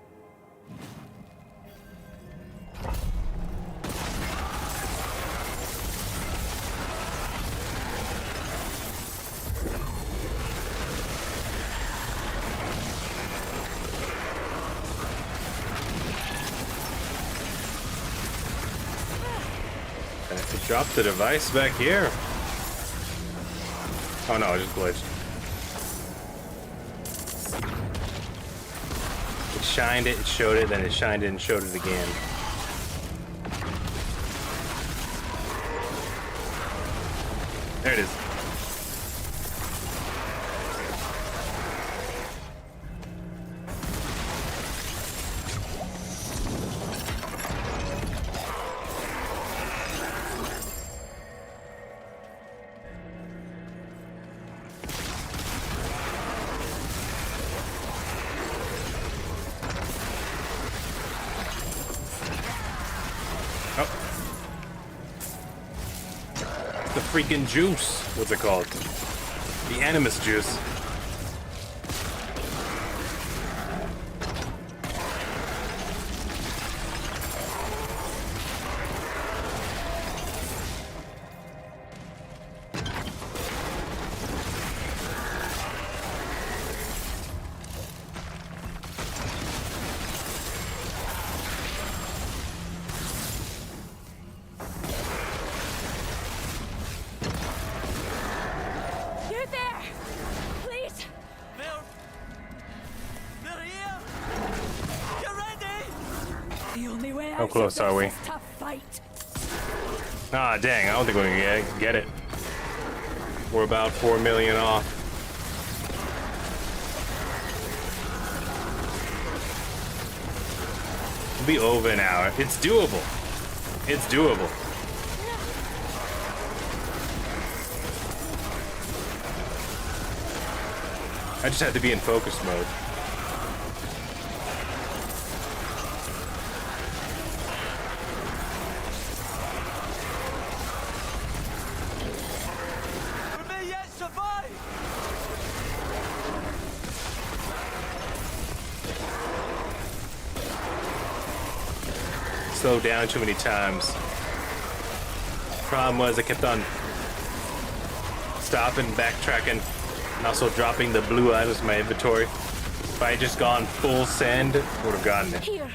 I have to drop the device back here. Oh no, it just glitched. It shined it, it showed it, then it shined it and showed it again. There it is. The freaking juice. What's it called? The animus juice. You there! Please! They're here! You ready? The only way How out close of are we? this is to fight. Ah, dang, I don't think we're gonna get it. We're about 4 million off. It'll be over an hour. It's doable. It's doable. I just have to be in focus mode. We may yet survive! Slowed down too many times. Problem was I kept on stopping, backtracking, and also dropping the blue items in my inventory. If I had just gone full send, would have gotten it. Here.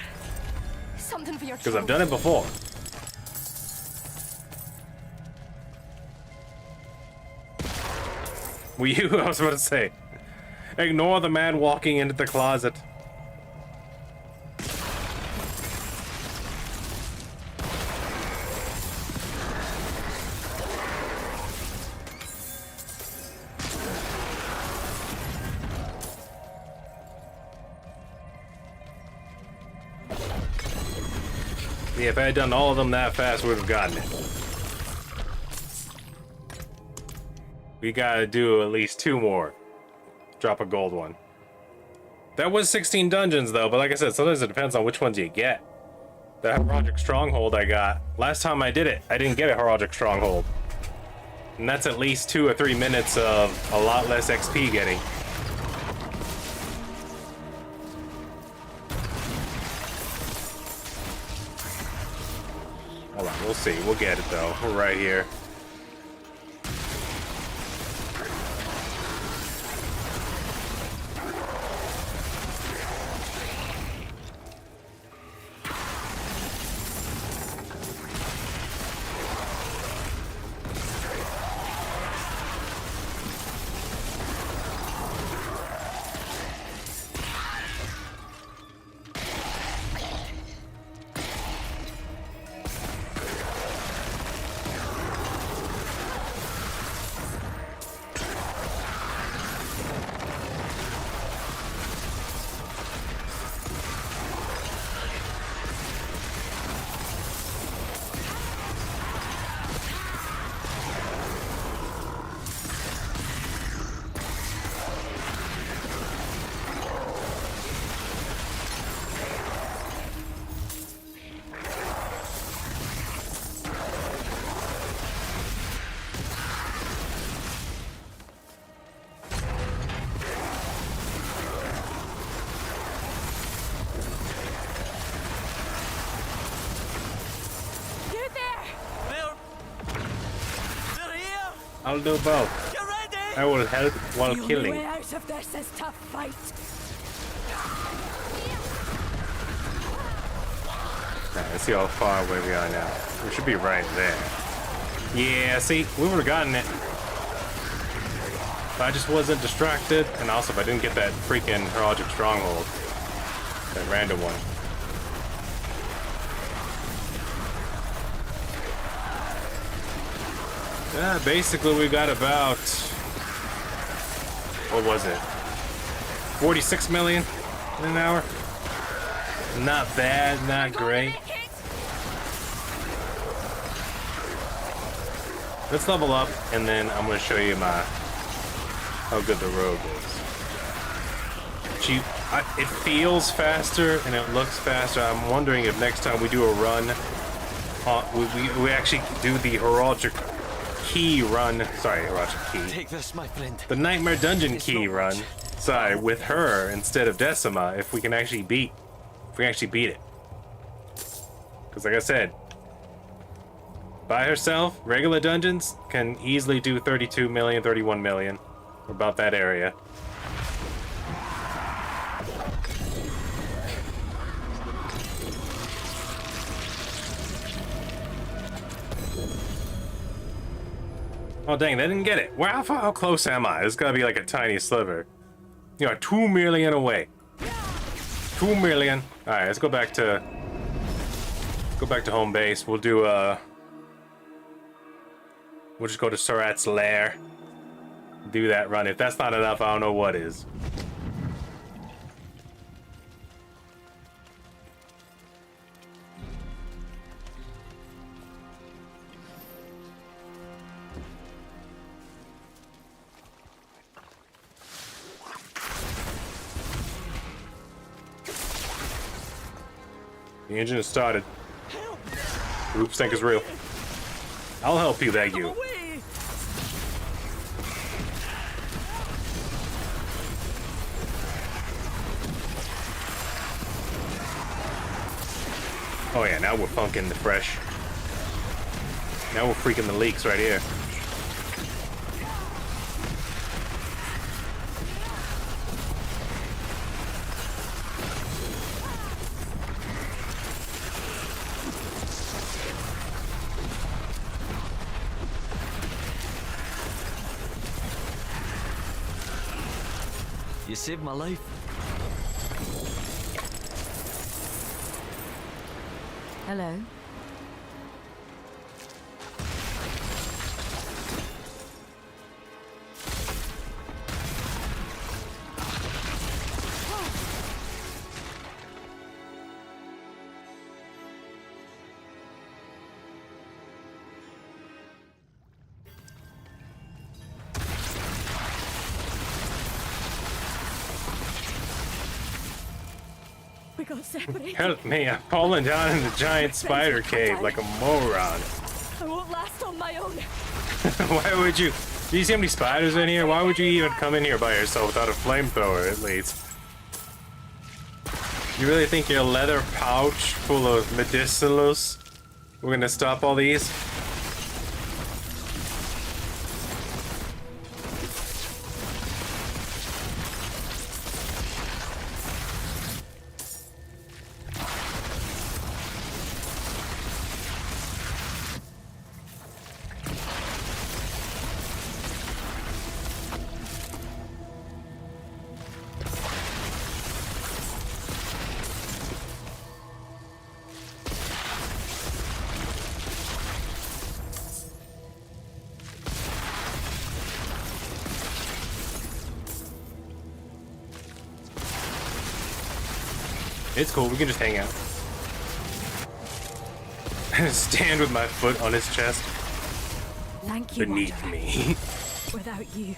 Something for your Because I've done it before. Were you? I was about to say. Ignore the man walking into the closet. Yeah, if I had done all of them that fast, we would have gotten it. We gotta do at least 2 more. Drop a gold one. That was 16 dungeons though, but like I said, sometimes it depends on which ones you get. That Heraldic Stronghold I got, last time I did it, I didn't get a Heraldic Stronghold. And that's at least 2 or 3 minutes of a lot less XP getting. Hold on, we'll see. We'll get it though. We're right here. I'll do both. You ready? I will help while The only killing. way out of this is to fight. Alright, let's see how far away we are now. We should be right there. Yeah, see, we would have gotten it. If I just wasn't distracted, and also if I didn't get that freaking Heraldic Stronghold. That random one. Yeah, basically we got about, what was it? 46 million in an hour? Not bad, not great. Let's level up, and then I'm gonna show you how good the rogue is. It feels faster and it looks faster. I'm wondering if next time we do a run, we actually do the heraldic key run. Sorry, heraldic key. Take this, my friend. The Nightmare Dungeon key run. Sorry, with her instead of Decima. If we can actually beat it. Because like I said, by herself, regular dungeons can easily do 32 million, 31 million. Or about that area. Oh dang, they didn't get it. Wow, how close am I? It's gotta be like a tiny sliver. You know, 2 million away. 2 million. Alright, let's go back to home base. We'll do we'll just go to Surat's lair. Do that run. If that's not enough, I don't know what is. The engine has started. Group sync is real. I'll help you, beg you. Oh yeah, now we're funking the fresh. Now we're freaking the leaks right here. You saved my life. Hello. We got separated. Help me, I'm falling down in the giant spider cave like a moron. I won't last on my own. Why would you? Do you see how many spiders in here? Why would you even come in here by yourself without a flamethrower, at least? You really think your leather pouch full of medicinals we're gonna stop all these? It's cool, we can just hang out. Stand with my foot on his chest. Thank you, Beneath Wanderer. me. Without you,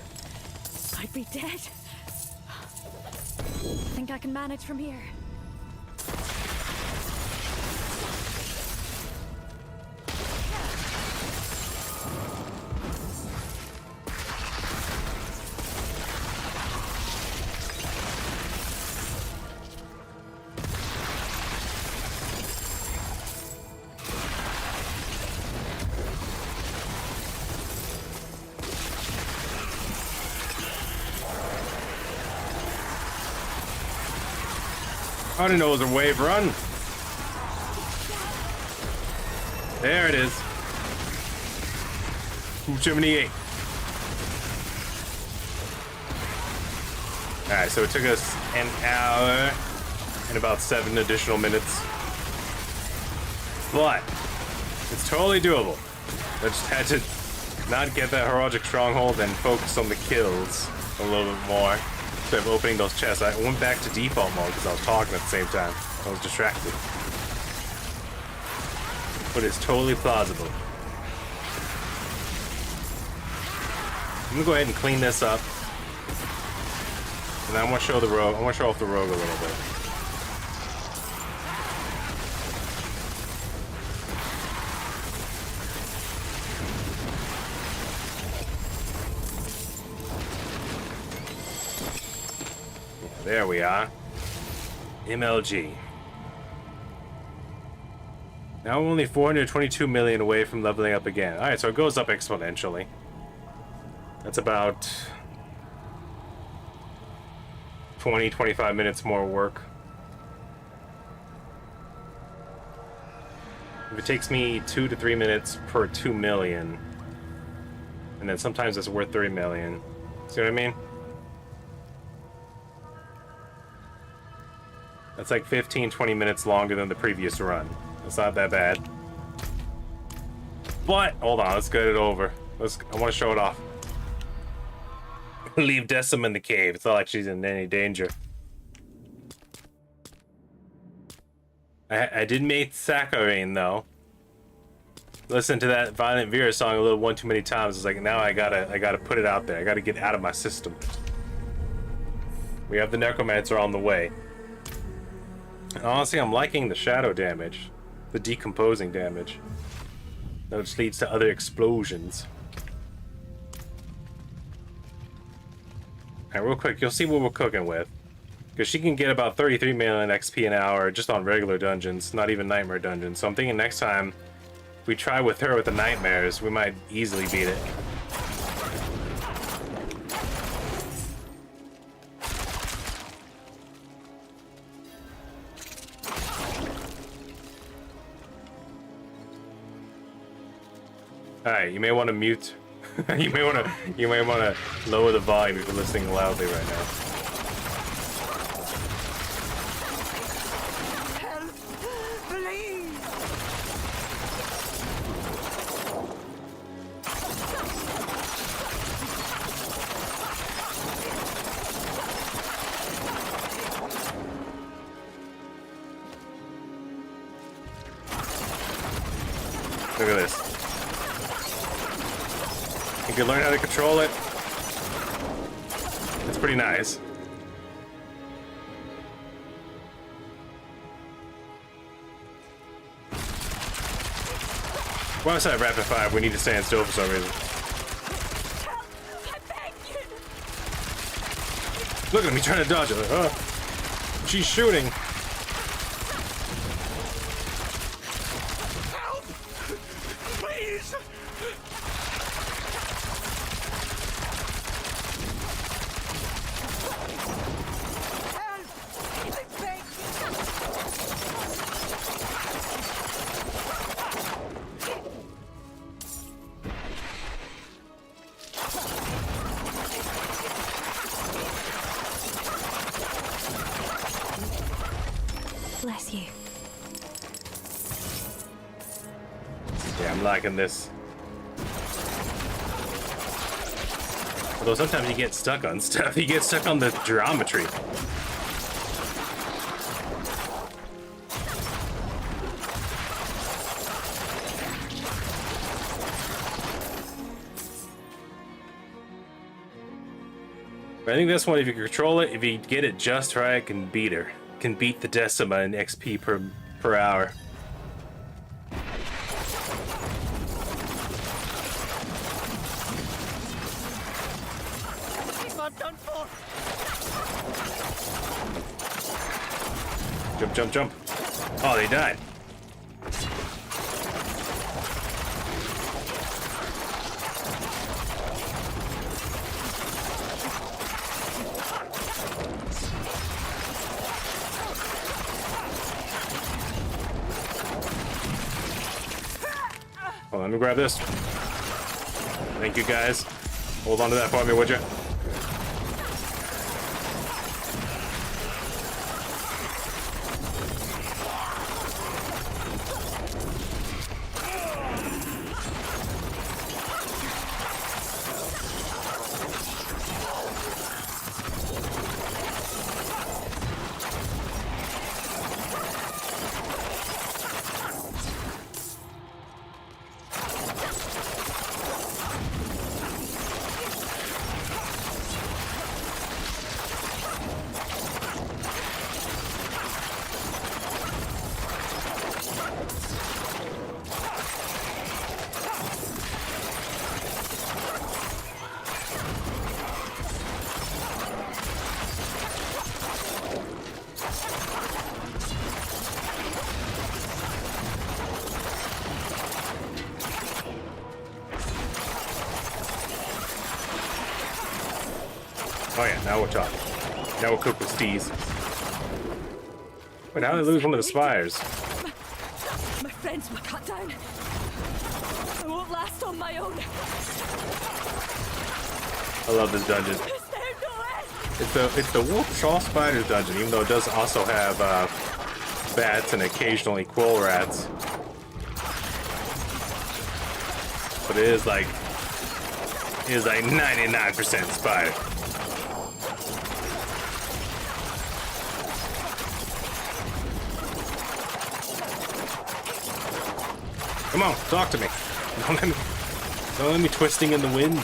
I'd be dead. Think I can manage from here? I didn't know it was a wave run. There it is. 278. Alright, so it took us an hour and about 7 additional minutes. But it's totally doable. I just had to not get that Heraldic Stronghold and focus on the kills a little bit more instead of opening those chests. I went back to default mode because I was talking at the same time. I was distracted. But it's totally plausible. I'm gonna go ahead and clean this up. And I want to show the rogue. I want to show off the rogue a little bit. There we are. MLG. Now I'm only 422 million away from leveling up again. Alright, so it goes up exponentially. That's about 20-25 minutes more work. If it takes me 2 to 3 minutes per 2 million, and then sometimes it's worth 3 million. See what I mean? That's like 15-20 minutes longer than the previous run. That's not that bad. But hold on, let's get it over. I want to show it off. Leave Decima in the cave. It's not like she's in any danger. I did make Saccharine though. Listen to that Violent Vera song a little one too many times. It's like now I gotta put it out there. I gotta get out of my system. We have the Necromancer on the way. And honestly, I'm liking the shadow damage, the decomposing damage, which leads to other explosions. Alright, real quick, you'll see what we're cooking with. Because she can get about 33 million XP an hour just on regular dungeons, not even nightmare dungeons. So I'm thinking next time, if we try with her with the nightmares, we might easily beat it. Alright, you may want to mute. you may want to lower the volume if you're listening loudly right now. Help! Please! Look at this. If you learn how to control it, it's pretty nice. Well, outside rapid fire, we need to stand still for some reason. Look at me trying to dodge it. She's shooting. Help! Please! Bless you. Yeah, I'm liking this. Although sometimes you get stuck on stuff. You get stuck on the geometry. But I think this one, if you control it, if you get it just right, can beat her. Can beat the Decima in XP per hour. I'm done for! Jump, jump, jump. Oh, they died. Hold on, let me grab this. Thank you, guys. Hold on to that for me, would you? Oh yeah, now we're talking. Now we're cooked with steez. Wait, how did they lose one of the spires? My friends were cut down. I won't last on my own. I love this dungeon. There's no end. It's the wolf shaw spiders dungeon, even though it does also have bats and occasionally quill rats. But it is like 99% spider. Come on, talk to me. Don't let me twisting in the wind.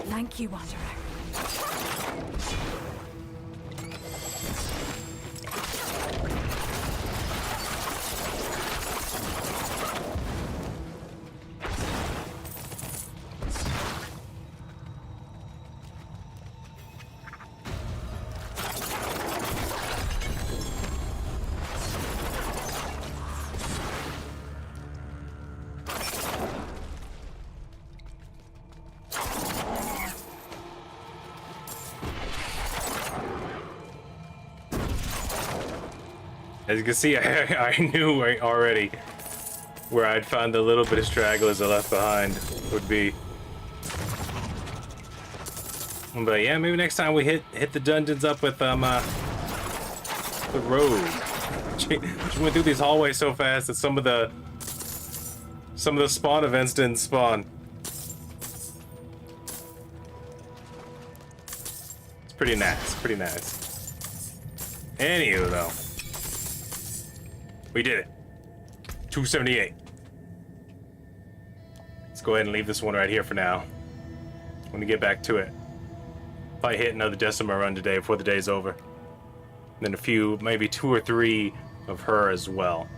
Thank you, Wanderer. As you can see, I knew already where I'd find the little bit of stragglers I left behind would be. But yeah, maybe next time we hit the dungeons up with the road. She went through these hallways so fast that some of the spawn events didn't spawn. It's pretty nice, pretty nice. Anywho, though. We did it. 278. Let's go ahead and leave this one right here for now. I'm gonna get back to it. Probably hit another Decima run today before the day's over. And then a few, maybe 2 or 3 of her as well.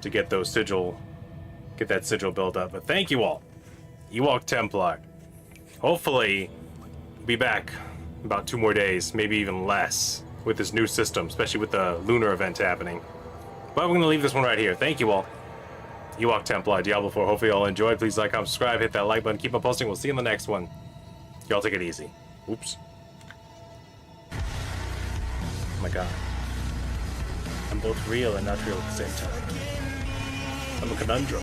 To get those sigil, get that sigil built up. But thank you all. Ewok Templar. Hopefully, be back in about 2 more days, maybe even less, with this new system, especially with the lunar event happening. But we're going to leave this one right here. Thank you all. Ewok Templar, Diablo 4. Hopefully you all enjoyed. Please like, comment, subscribe, hit that like button. Keep on posting. We'll see you in the next one. Y'all take it easy. Oops. Oh my god. I'm both real and not real at the same time. I'm a conundrum.